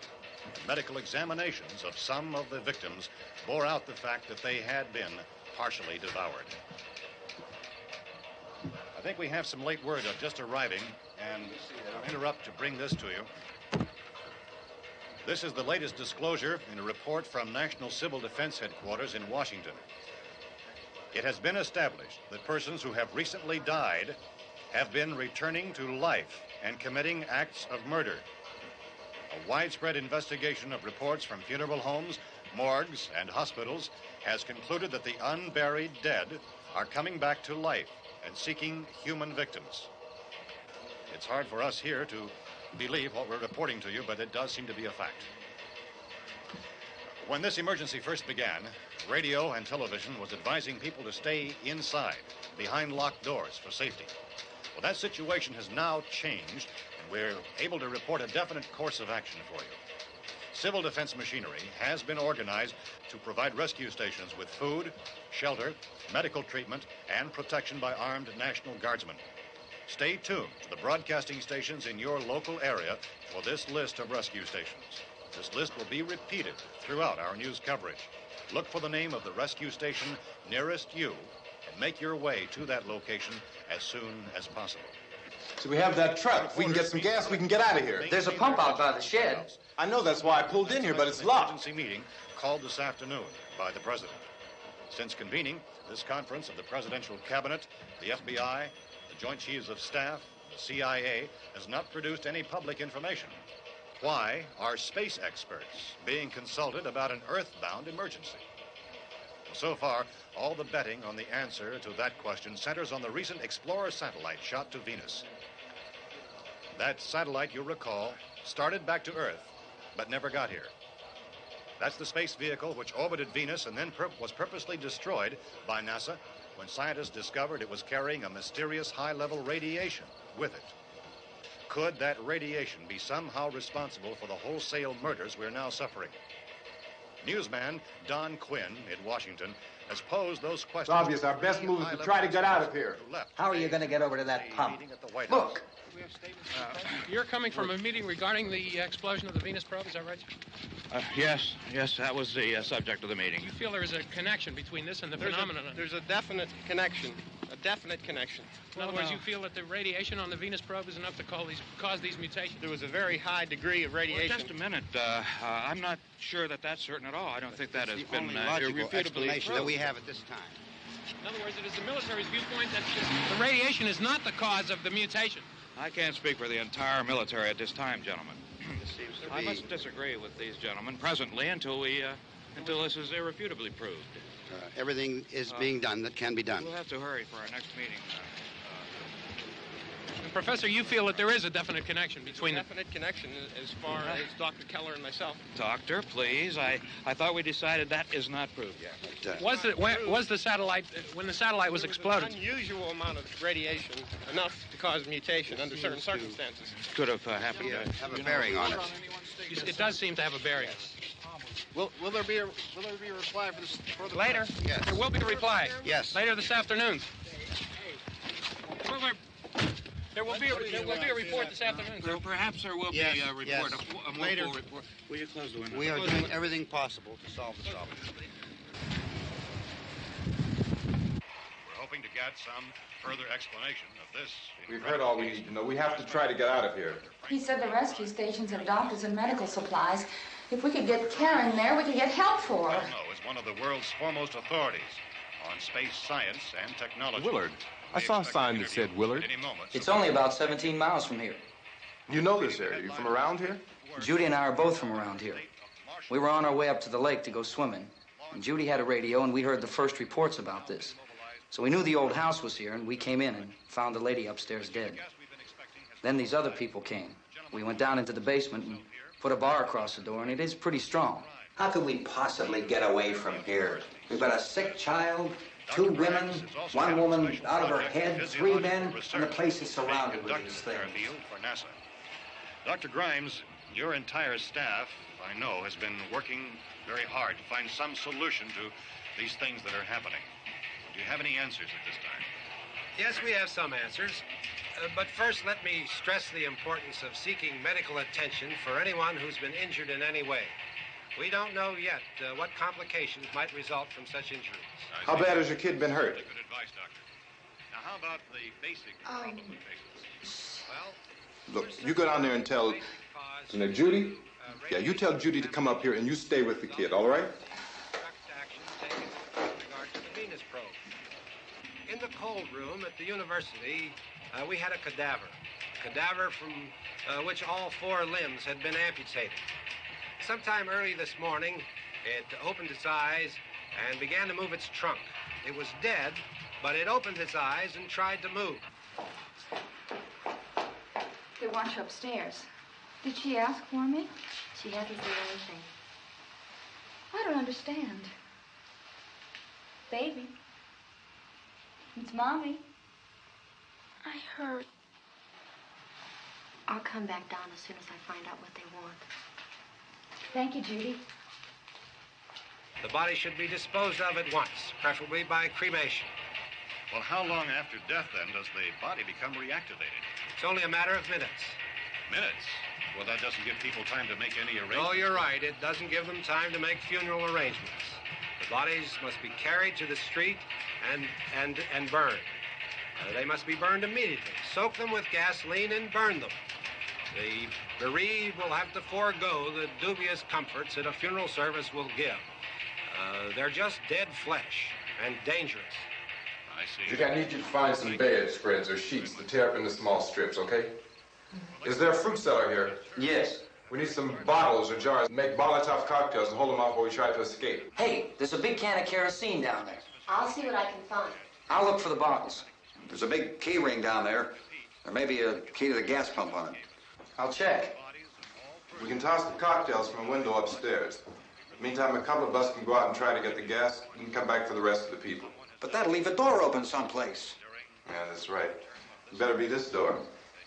The medical examinations of some of the victims bore out the fact that they had been partially devoured. I think we have some late word just arriving, and I'll interrupt to bring this to you. This is the latest disclosure in a report from National Civil Defense Headquarters in Washington. It has been established that persons who have recently died have been returning to life and committing acts of murder. A widespread investigation of reports from funeral homes, morgues, and hospitals has concluded that the unburied dead are coming back to life and seeking human victims. It's hard for us here to believe what we're reporting to you, but it does seem to be a fact. When this emergency first began, radio and television was advising people to stay inside, behind locked doors for safety. Well, that situation has now changed, and we're able to report a definite course of action for you. Civil defense machinery has been organized to provide rescue stations with food, shelter, medical treatment, and protection by armed National Guardsmen. Stay tuned to the broadcasting stations in your local area for this list of rescue stations. This list will be repeated throughout our news coverage. Look for the name of the rescue station nearest you and make your way to that location as soon as possible. So we have that truck. If we can get some gas, we can get out of here. There's a pump out by the shed. I know, that's why I pulled in here, but it's locked. Emergency meeting called this afternoon by the President. Since convening this conference of the Presidential Cabinet, the FBI, the Joint Chiefs of Staff, the CIA has not produced any public information. Why are space experts being consulted about an Earthbound emergency? Well, so far, all the betting on the answer to that question centers on the recent Explorer satellite shot to Venus. That satellite, you'll recall, started back to Earth, but never got here. That's the space vehicle which orbited Venus and then was purposely destroyed by NASA when scientists discovered it was carrying a mysterious high-level radiation with it. Could that radiation be somehow responsible for the wholesale murders we're now suffering? Newsman Don Quinn in Washington has posed those questions. It's obvious our best move is to try to get out of here. How are you going to get over to that pump? Look. You're coming from a meeting regarding the explosion of the Venus probe, is that right? Yes, that was the subject of the meeting. You feel there is a connection between this and the phenomenon? There's a definite connection. In other words, you feel that the radiation on the Venus probe is enough to cause these mutations? There was a very high degree of radiation. Well, just a minute. I'm not sure that that's certain at all. I don't think that has been logical explanation that we proved. have at this time. In other words, it is the military's viewpoint that the radiation is not the cause of the mutation. I can't speak for the entire military at this time, gentlemen. This seems to I be... must disagree with these gentlemen presently until this is irrefutably proved. everything is being done that can be done. We'll have to hurry for our next meeting. Professor, you feel that there is a definite connection between them? Definite connection as far as Dr. Keller and myself. Doctor, please. I thought we decided that is not proved yet. But, was the satellite, when the satellite was exploded? An unusual amount of radiation, enough to cause mutation under certain circumstances. Could have happened. Have a bearing on it. It does seem to have a bearing. Will there be a reply for this? Later? Yes. There will be a reply. Yes. Later this afternoon. There will be a report this afternoon. Perhaps there will be a report. Yes. A more Later. full report. Will you close the window? We are doing everything possible to solve the problem. We're hoping to get some further explanation of this. We've heard all we need to know. We have to try to get out of here. He said the rescue stations have doctors and medical supplies. If we could get care in there, we could get help for her. Well, is one of the world's foremost authorities on space science and technology. Willard. I saw a sign that said Willard. It's only about 17 miles from here. You know this area. You from around here? Judy and I are both from around here. We were on our way up to the lake to go swimming, and Judy had a radio, and we heard the first reports about this. So we knew the old house was here, and we came in and found the lady upstairs dead. Then these other people came. We went down into the basement and put a bar across the door, and it is pretty strong. How could we possibly get away from here? We've got a sick child, 2 women, 1 woman out of her head, 3 men, and the place is surrounded with these things. For NASA. Dr. Grimes, your entire staff, I know, has been working very hard to find some solution to these things that are happening. Do you have any answers at this time? Yes, we have some answers. But first, let me stress the importance of seeking medical attention for anyone who's been injured in any way. We don't know yet what complications might result from such injuries. How bad has your kid been hurt? Good advice, Doctor. Now, how about the basic problem with patients? Well, Look, you go down there and tell... Now, Judy? Yeah, you tell Judy to come up here and you stay with the kid, all right? Action taken with regard to the Venus probe. In the cold room at the university, we had a cadaver from which all 4 limbs had been amputated. Sometime early this morning, it opened its eyes and began to move its trunk. It was dead, but it opened its eyes and tried to move. They want you upstairs. Did she ask for me? She hasn't said anything. I don't understand. Baby. It's Mommy. I heard. I'll come back down as soon as I find out what they want. Thank you, Judy. The body should be disposed of at once, preferably by cremation. well, how long after death, then, does the body become reactivated? It's only a matter of minutes. Minutes? Well, that doesn't give people time to make any arrangements. Oh, you're right. It doesn't give them time to make funeral arrangements. The bodies must be carried to the street and burned. They must be burned immediately. Soak them with gasoline and burn them. The bereaved will have to forego the dubious comforts that a funeral service will give. They're just dead flesh and dangerous. I see. Judy, I need you to find some bedspreads or sheets to tear up into small strips, okay? Is there a fruit cellar here? Yes. We need some bottles or jars. Make Molotov cocktails and hold them off while we try to escape. Hey, there's a big can of kerosene down there. I'll see what I can find. I'll look for the bottles. There's a big key ring down there. There may be a key to the gas pump on it. I'll check. We can toss the cocktails from a window upstairs. Meantime, a couple of us can go out and try to get the gas and come back for the rest of the people. But that'll leave a door open someplace. Yeah, that's right. It better be this door.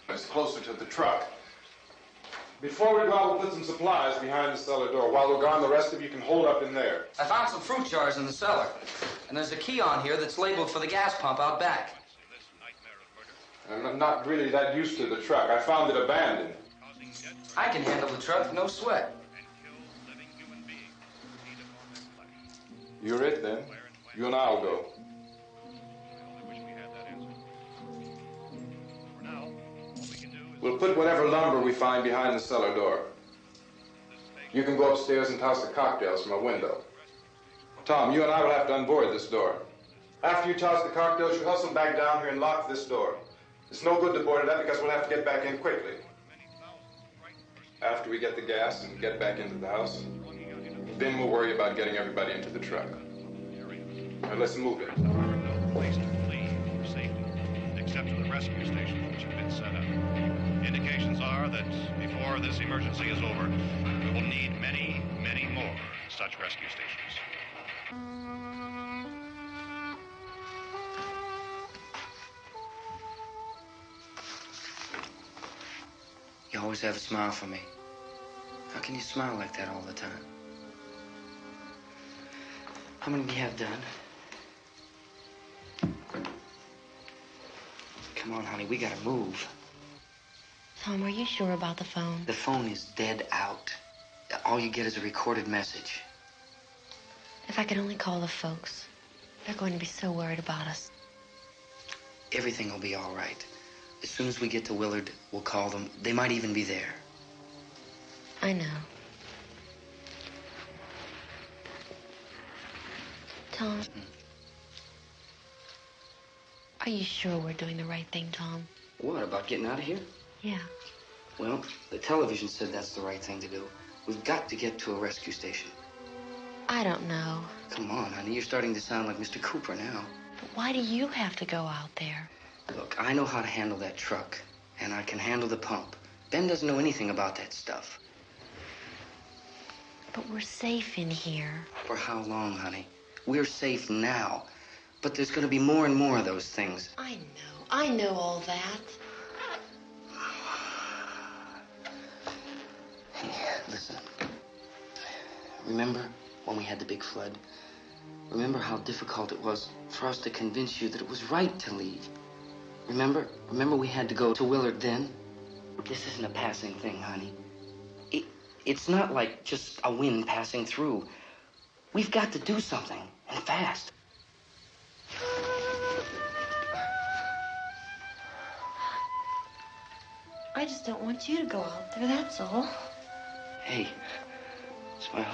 It's closer to the truck. Before we go out, we'll put some supplies behind the cellar door. While we're gone, the rest of you can hold up in there. I found some fruit jars in the cellar. And there's a key on here that's labeled for the gas pump out back. I'm not really that used to the truck. I found it abandoned. I can handle the truck, no sweat. You're it, then. You and I'll go. We'll put whatever lumber we find behind the cellar door. You can go upstairs and toss the cocktails from a window. Tom, you and I will have to unboard this door. After you toss the cocktails, you hustle back down here and lock this door. It's no good to board it up because we'll have to get back in quickly. After we get the gas and get back into the house, then we'll worry about getting everybody into the truck. Now let's move it. No place to flee for safety, except to the rescue stations which have been set up. Indications are that before this emergency is over, we will need many, many more such rescue stations. You always have a smile for me. How can you smile like that all the time? How many do you have done? Come on, honey, we gotta move. Tom, are you sure about the phone? The phone is dead out. All you get is a recorded message. If I could only call the folks. They're going to be so worried about us. Everything will be all right. As soon as we get to Willard, we'll call them. They might even be there. I know. Tom. Are you sure we're doing the right thing, Tom? What, about getting out of here? Yeah. Well, the television said that's the right thing to do. We've got to get to a rescue station. I don't know. Come on, honey. You're starting to sound like Mr. Cooper now. But why do you have to go out there? Look, I know how to handle that truck, and I can handle the pump. Ben doesn't know anything about that stuff. But we're safe in here. For how long, honey? We're safe now. But there's going to be more and more of those things. I know all that. Hey, listen. Remember when we had the big flood? Remember how difficult it was for us to convince you that it was right to leave? Remember we had to go to Willard then? This isn't a passing thing, honey. It's not like just a wind passing through. We've got to do something, and fast. I just don't want you to go out there, that's all. Hey, Smiley.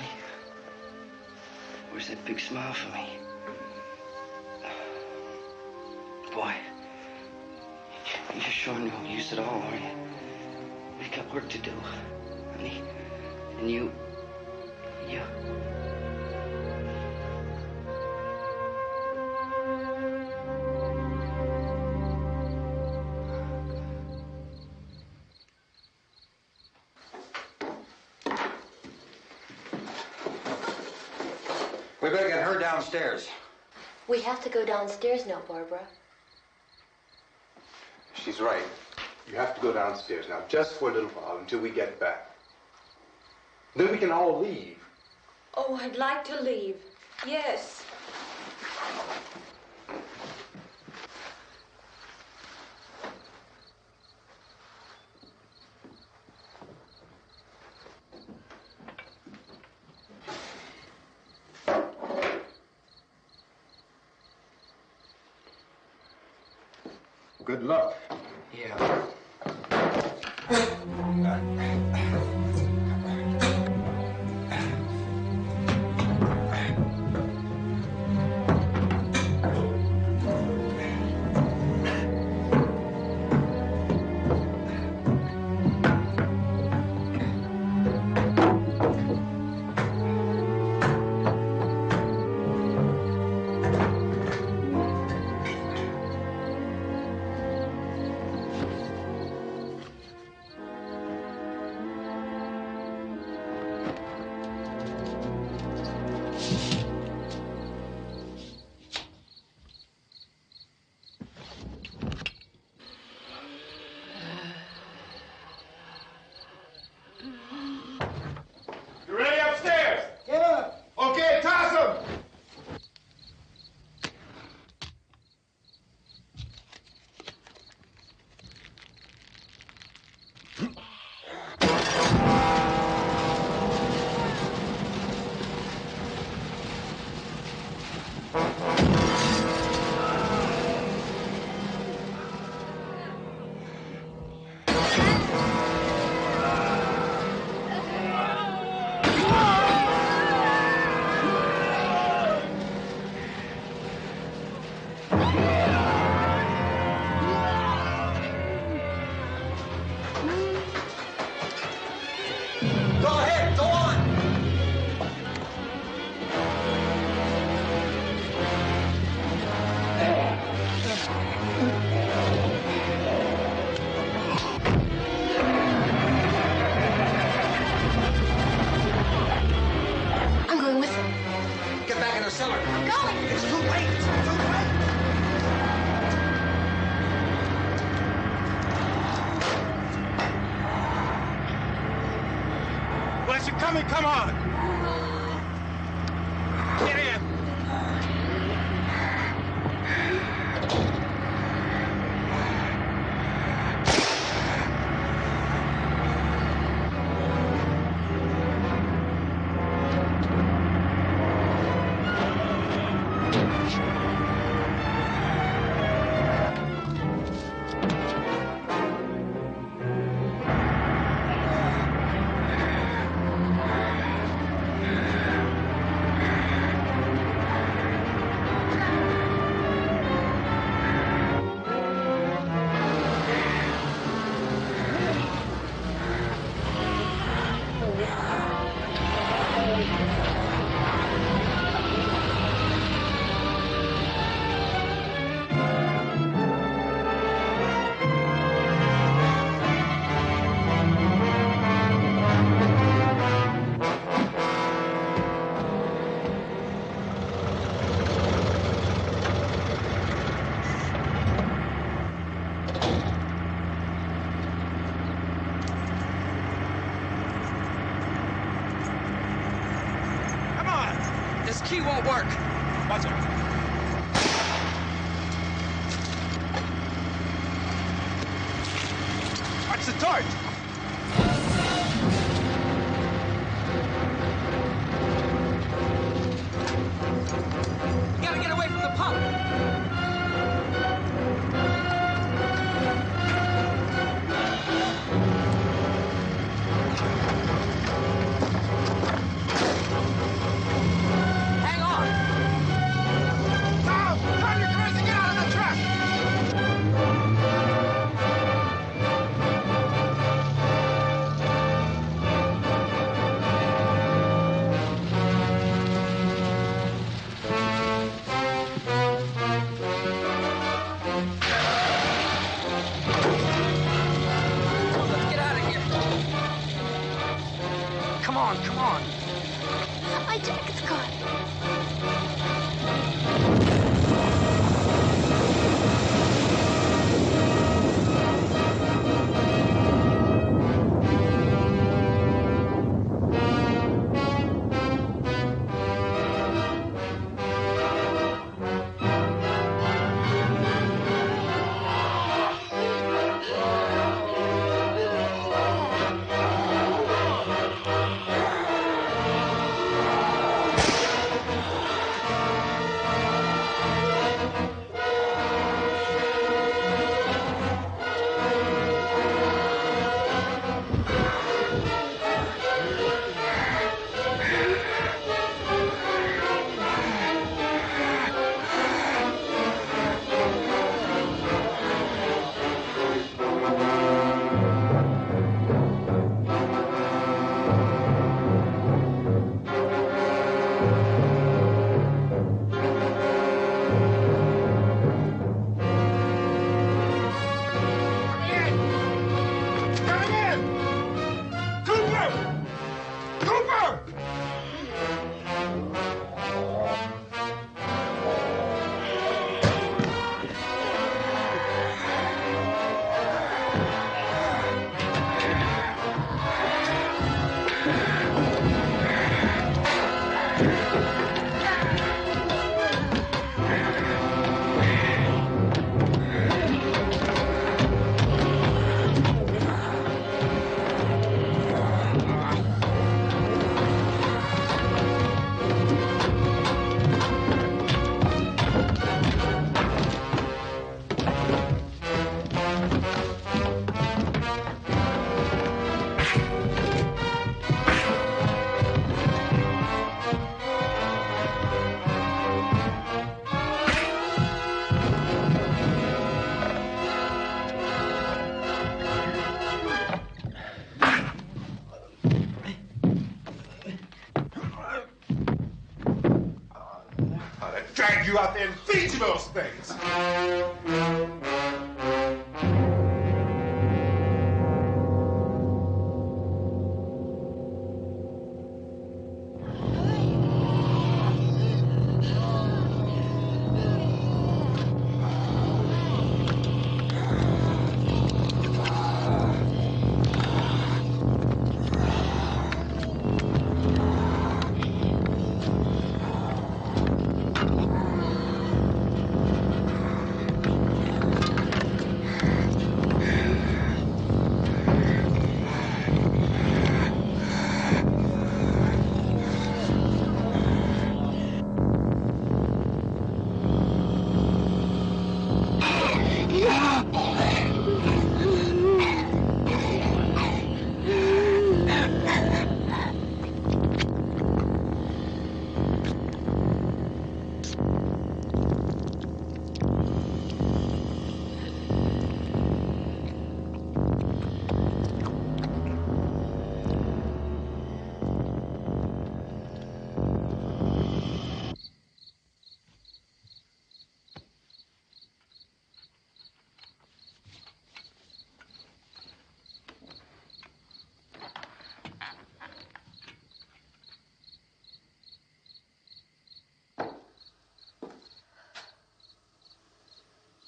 Where's that big smile for me? Boy, you're sure no use at all, aren't you? We've got work to do, honey. And you... We better get her downstairs. We have to go downstairs now, Barbara. She's right. You have to go downstairs now, just for a little while, until we get back. Then we can all leave. Oh, I'd like to leave. Yes. Good luck. Yeah. Come on! Get in! key won't work. Watch it. Watch the torch. You gotta get away from the pump. Hang on. Tom, turn your cars and get out of the truck. Let's get out of here. Come on, come on. My jacket's caught. Drag you out there and feed you those things.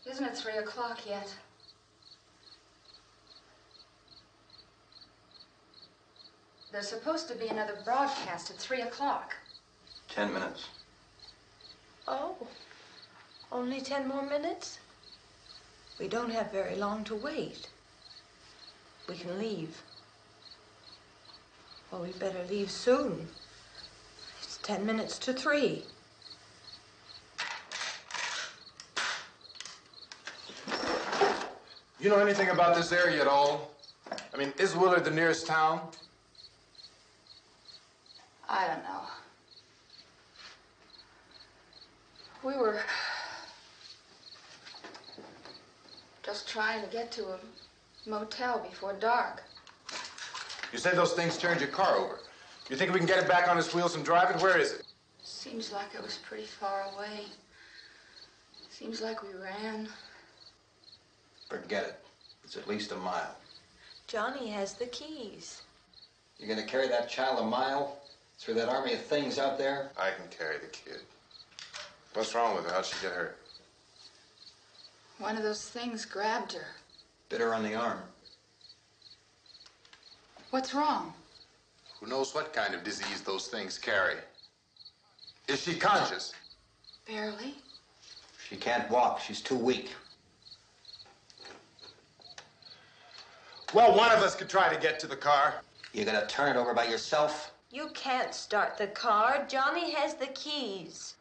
Isn't it 3 o'clock yet? There's supposed to be another broadcast at 3 o'clock. 10 minutes. Oh, only 10 more minutes? We don't have very long to wait. We can leave. Well, we better leave soon. It's 10 minutes to 3. You know anything about this area at all? I mean, is Willard the nearest town? I don't know. We were just trying to get to a motel before dark. You said those things turned your car over. You think we can get it back on its wheels and drive it? Where is it? Seems like it was pretty far away. Seems like we ran. Forget it. It's at least a mile. Johnny has the keys. You're gonna carry that child a mile through that army of things out there? I can carry the kid. What's wrong with her? How'd she get hurt? One of those things grabbed her. Bit her on the arm. What's wrong? Who knows what kind of disease those things carry? Is she conscious? Barely. She can't walk. She's too weak. Well, one of us could try to get to the car. You gonna turn it over by yourself? You can't start the car. Johnny has the keys.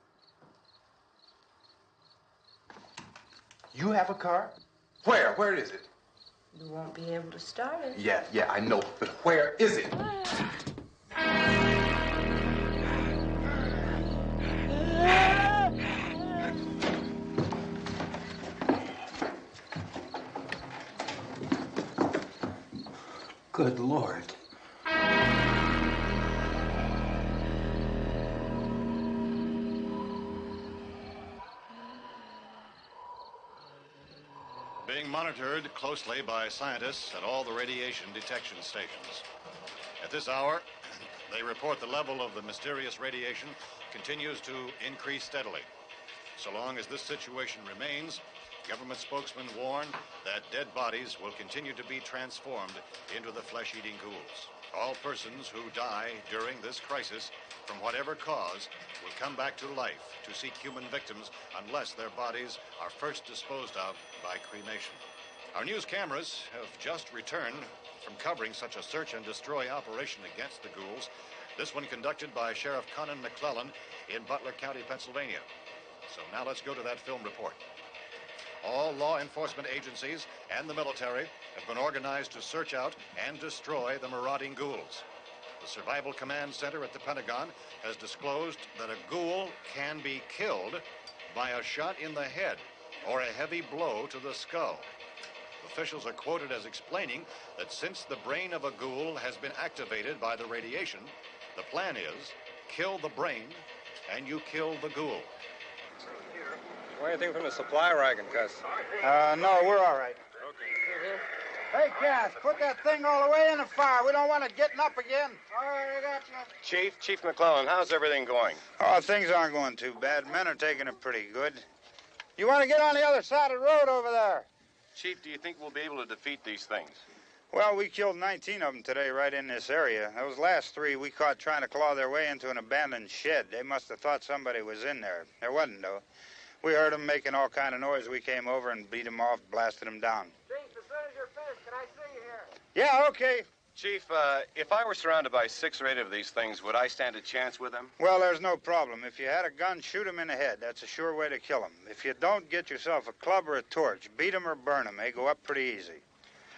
You have a car? Where? Where is it? You won't be able to start it. Yeah, I know. But where is it? Good Lord. Being monitored closely by scientists at all the radiation detection stations. At this hour, they report the level of the mysterious radiation continues to increase steadily. So long as this situation remains, government spokesmen warn that dead bodies will continue to be transformed into the flesh-eating ghouls. All persons who die during this crisis, from whatever cause, will come back to life to seek human victims unless their bodies are first disposed of by cremation. Our news cameras have just returned from covering such a search and destroy operation against the ghouls, this one conducted by Sheriff Conan McClellan in Butler County, Pennsylvania. So now let's go to that film report. All law enforcement agencies and the military have been organized to search out and destroy the marauding ghouls. The Survival Command Center at the Pentagon has disclosed that a ghoul can be killed by a shot in the head or a heavy blow to the skull. Officials are quoted as explaining that since the brain of a ghoul has been activated by the radiation, the plan is kill the brain and you kill the ghoul. Anything from the supply wagon, Gus? No, we're all right. Hey, Cass, put that thing all the way in the fire. We don't want it getting up again. All right, I got you. Chief McClellan, how's everything going? Oh, things aren't going too bad. Men are taking it pretty good. You want to get on the other side of the road over there? Chief, do you think we'll be able to defeat these things? Well, we killed 19 of them today right in this area. Those last 3 we caught trying to claw their way into an abandoned shed. They must have thought somebody was in there. There wasn't, though. We heard them making all kind of noise. We came over and beat them off, blasted them down. Chief, as soon as you're finished, can I see you here? Yeah, okay. Chief, if I were surrounded by 6 or 8 of these things, would I stand a chance with them? Well, there's no problem. If you had a gun, shoot them in the head. That's a sure way to kill them. If you don't, get yourself a club or a torch. Beat them or burn them. They go up pretty easy.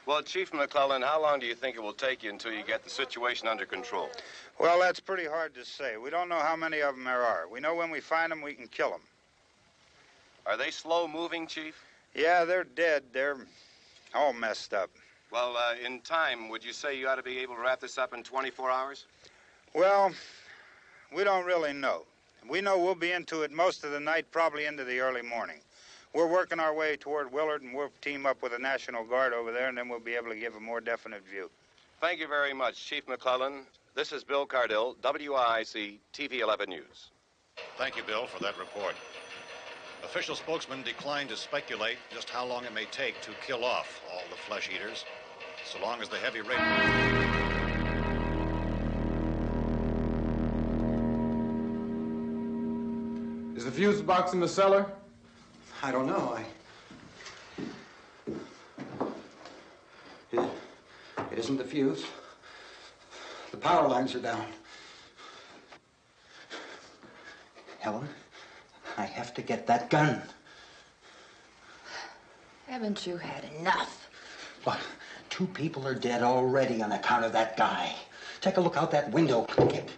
Well, Chief McClellan, how long do you think it will take you until you get the situation under control? Well, that's pretty hard to say. We don't know how many of them there are. We know when we find them, we can kill them. Are they slow-moving, Chief? Yeah, they're dead. They're all messed up. Well, in time, would you say you ought to be able to wrap this up in 24 hours? Well, we don't really know. We know we'll be into it most of the night, probably into the early morning. We're working our way toward Willard, and we'll team up with the National Guard over there, and then we'll be able to give a more definite view. Thank you very much, Chief McClellan. This is Bill Cardill, WIC TV 11 News. Thank you, Bill, for that report. Official spokesmen declined to speculate just how long it may take to kill off all the flesh eaters, so long as the heavy rate... Is the fuse box in the cellar? I don't know. It isn't the fuse. The power lines are down. Helen, I have to get that gun. Haven't you had enough? Look, 2 people are dead already on account of that guy. Take a look out that window. Get.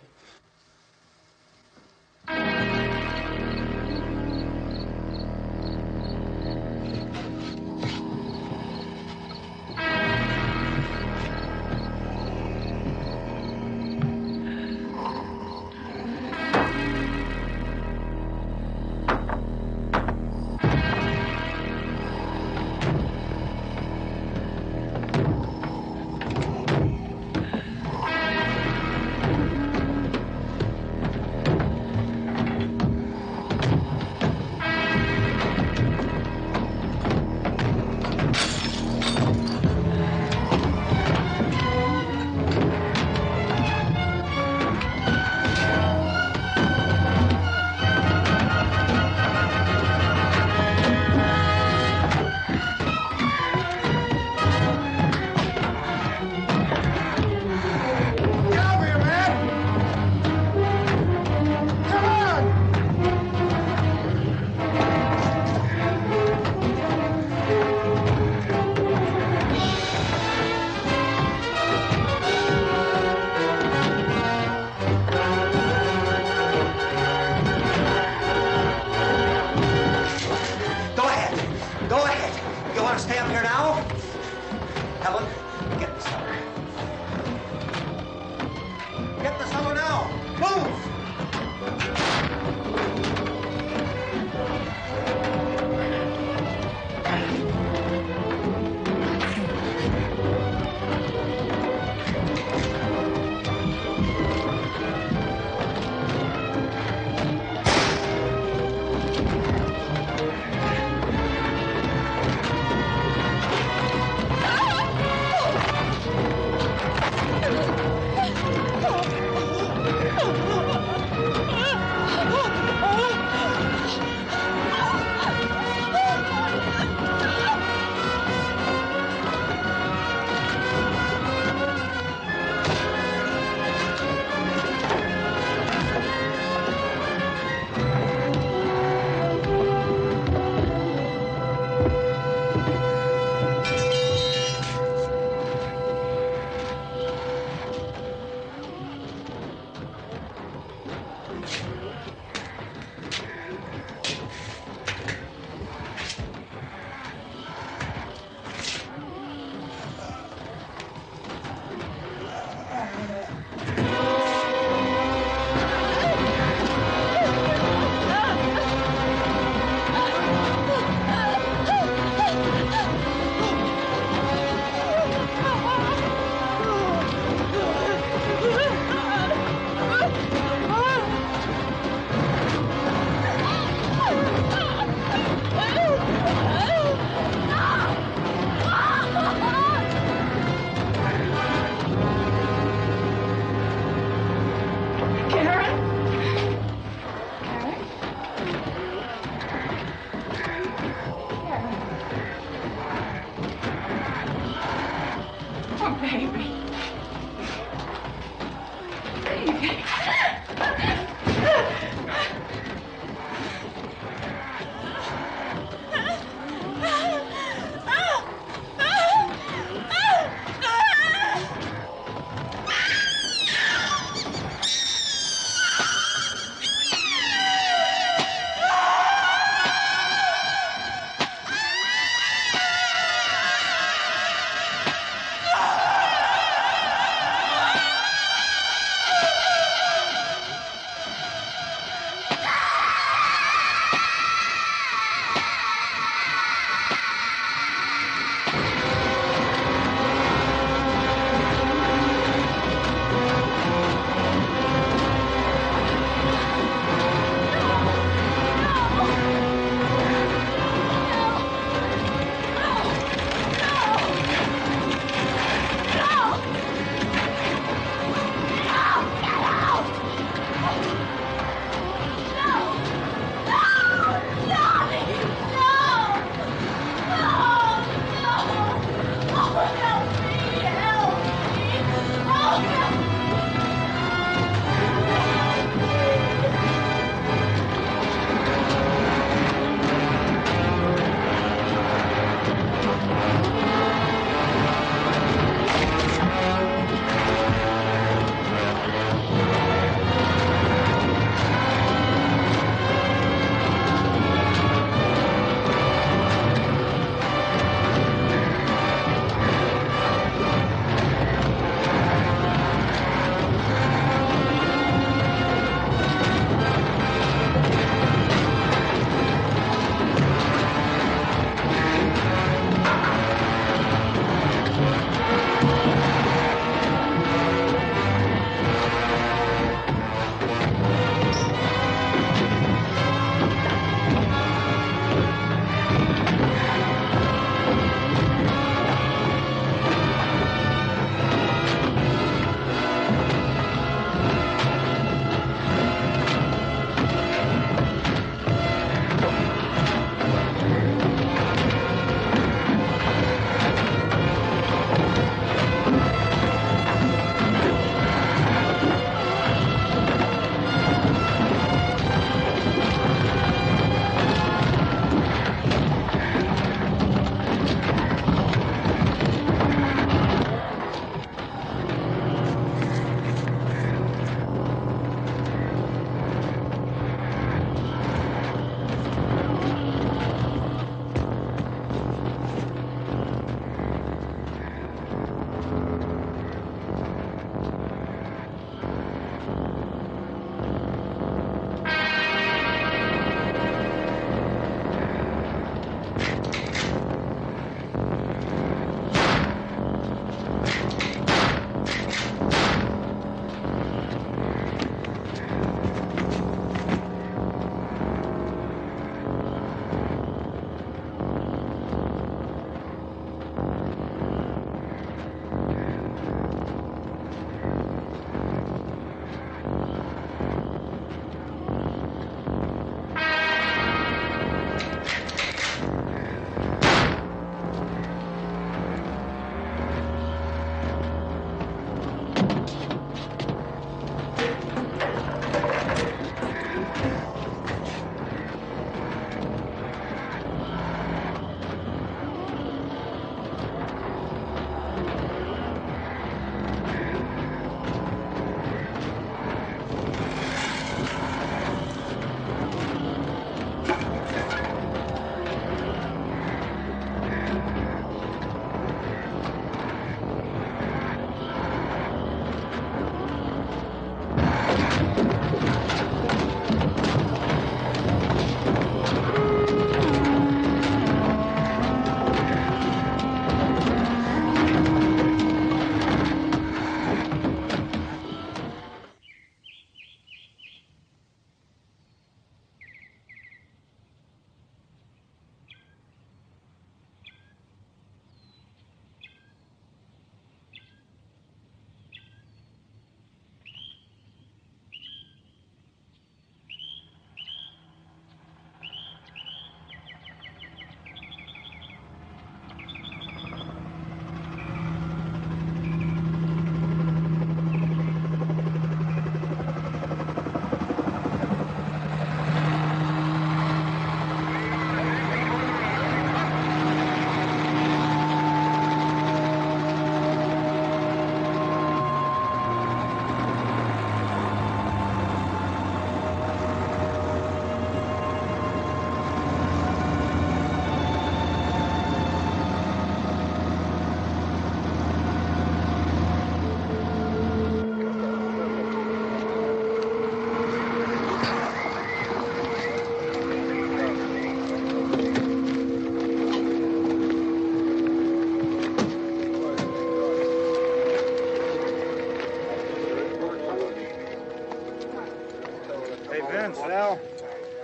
Vince, Al,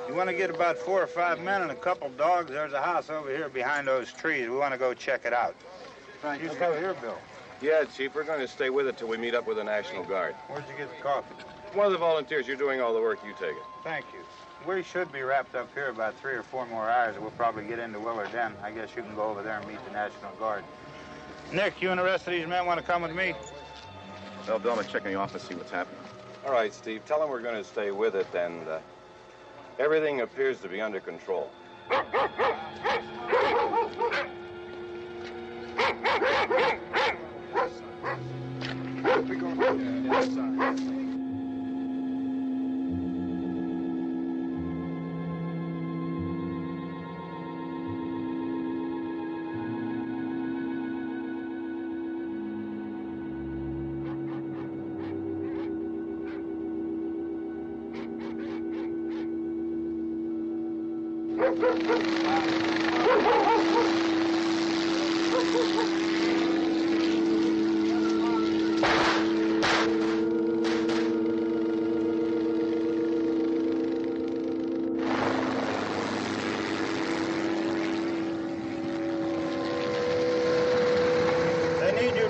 you want to get about 4 or 5 men and a couple dogs? There's a house over here behind those trees. We want to go check it out. You go here, Bill. Yeah, Chief, we're going to stay with it till we meet up with the National Guard. Where'd you get the coffee? One of the volunteers. You're doing all the work. You take it. Thank you. We should be wrapped up here about 3 or 4 more hours. We'll probably get into Willard then. I guess you can go over there and meet the National Guard. Nick, you and the rest of these men want to come with me? Well, Bill, I'm going to check in the office, see what's happening. All right, Steve. Tell them we're going to stay with it, and everything appears to be under control.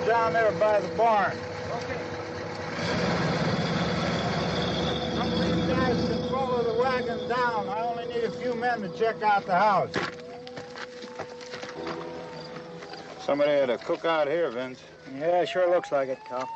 Down there by the barn. Okay. Some of these guys can follow the wagon down. I only need a few men to check out the house. Somebody had a cookout here, Vince. Yeah, sure looks like it, Cal.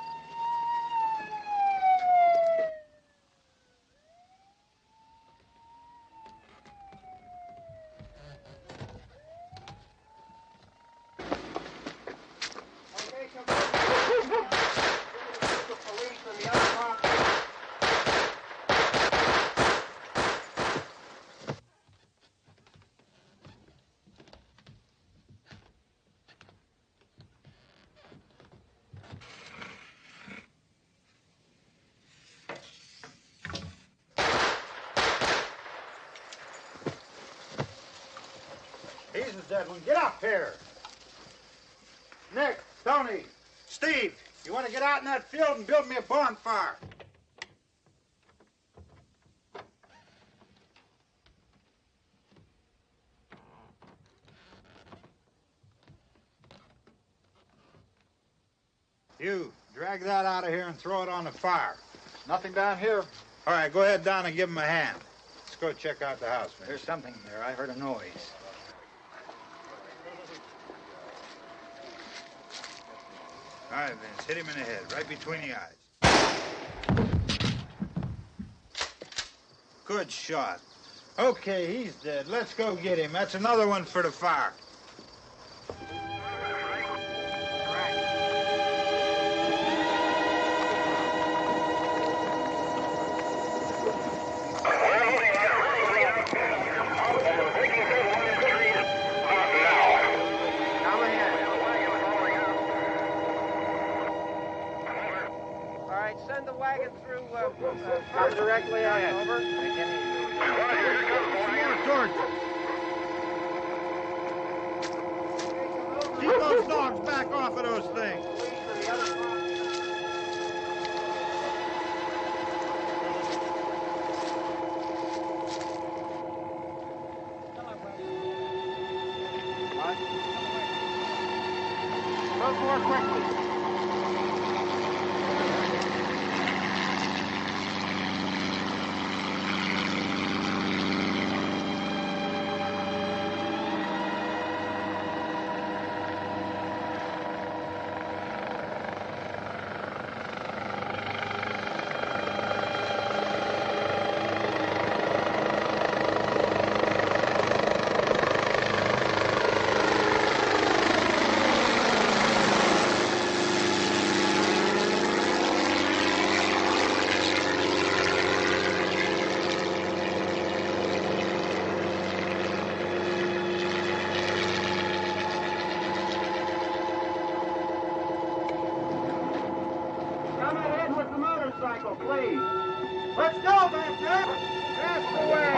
Get up here. Nick, Tony, Steve, you want to get out in that field and build me a bonfire? You, drag that out of here and throw it on the fire. Nothing down here. All right, go ahead down and give him a hand. Let's go check out the house, man. There's something there. I heard a noise. All right, Vince, hit him in the head, right between the eyes. Good shot. Okay, he's dead. Let's go get him. That's another one for the fire. Send the wagon through directly out. Over. Keep those dogs back off of those things. Move more quickly. Please. Let's go, Baxter. That's the way.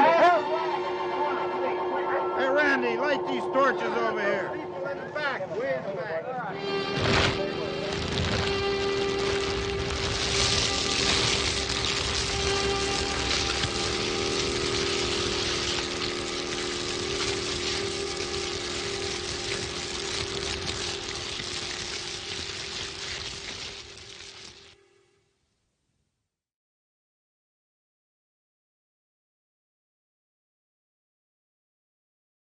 Hey, Randy, light these torches over here. People in the back, way in the back.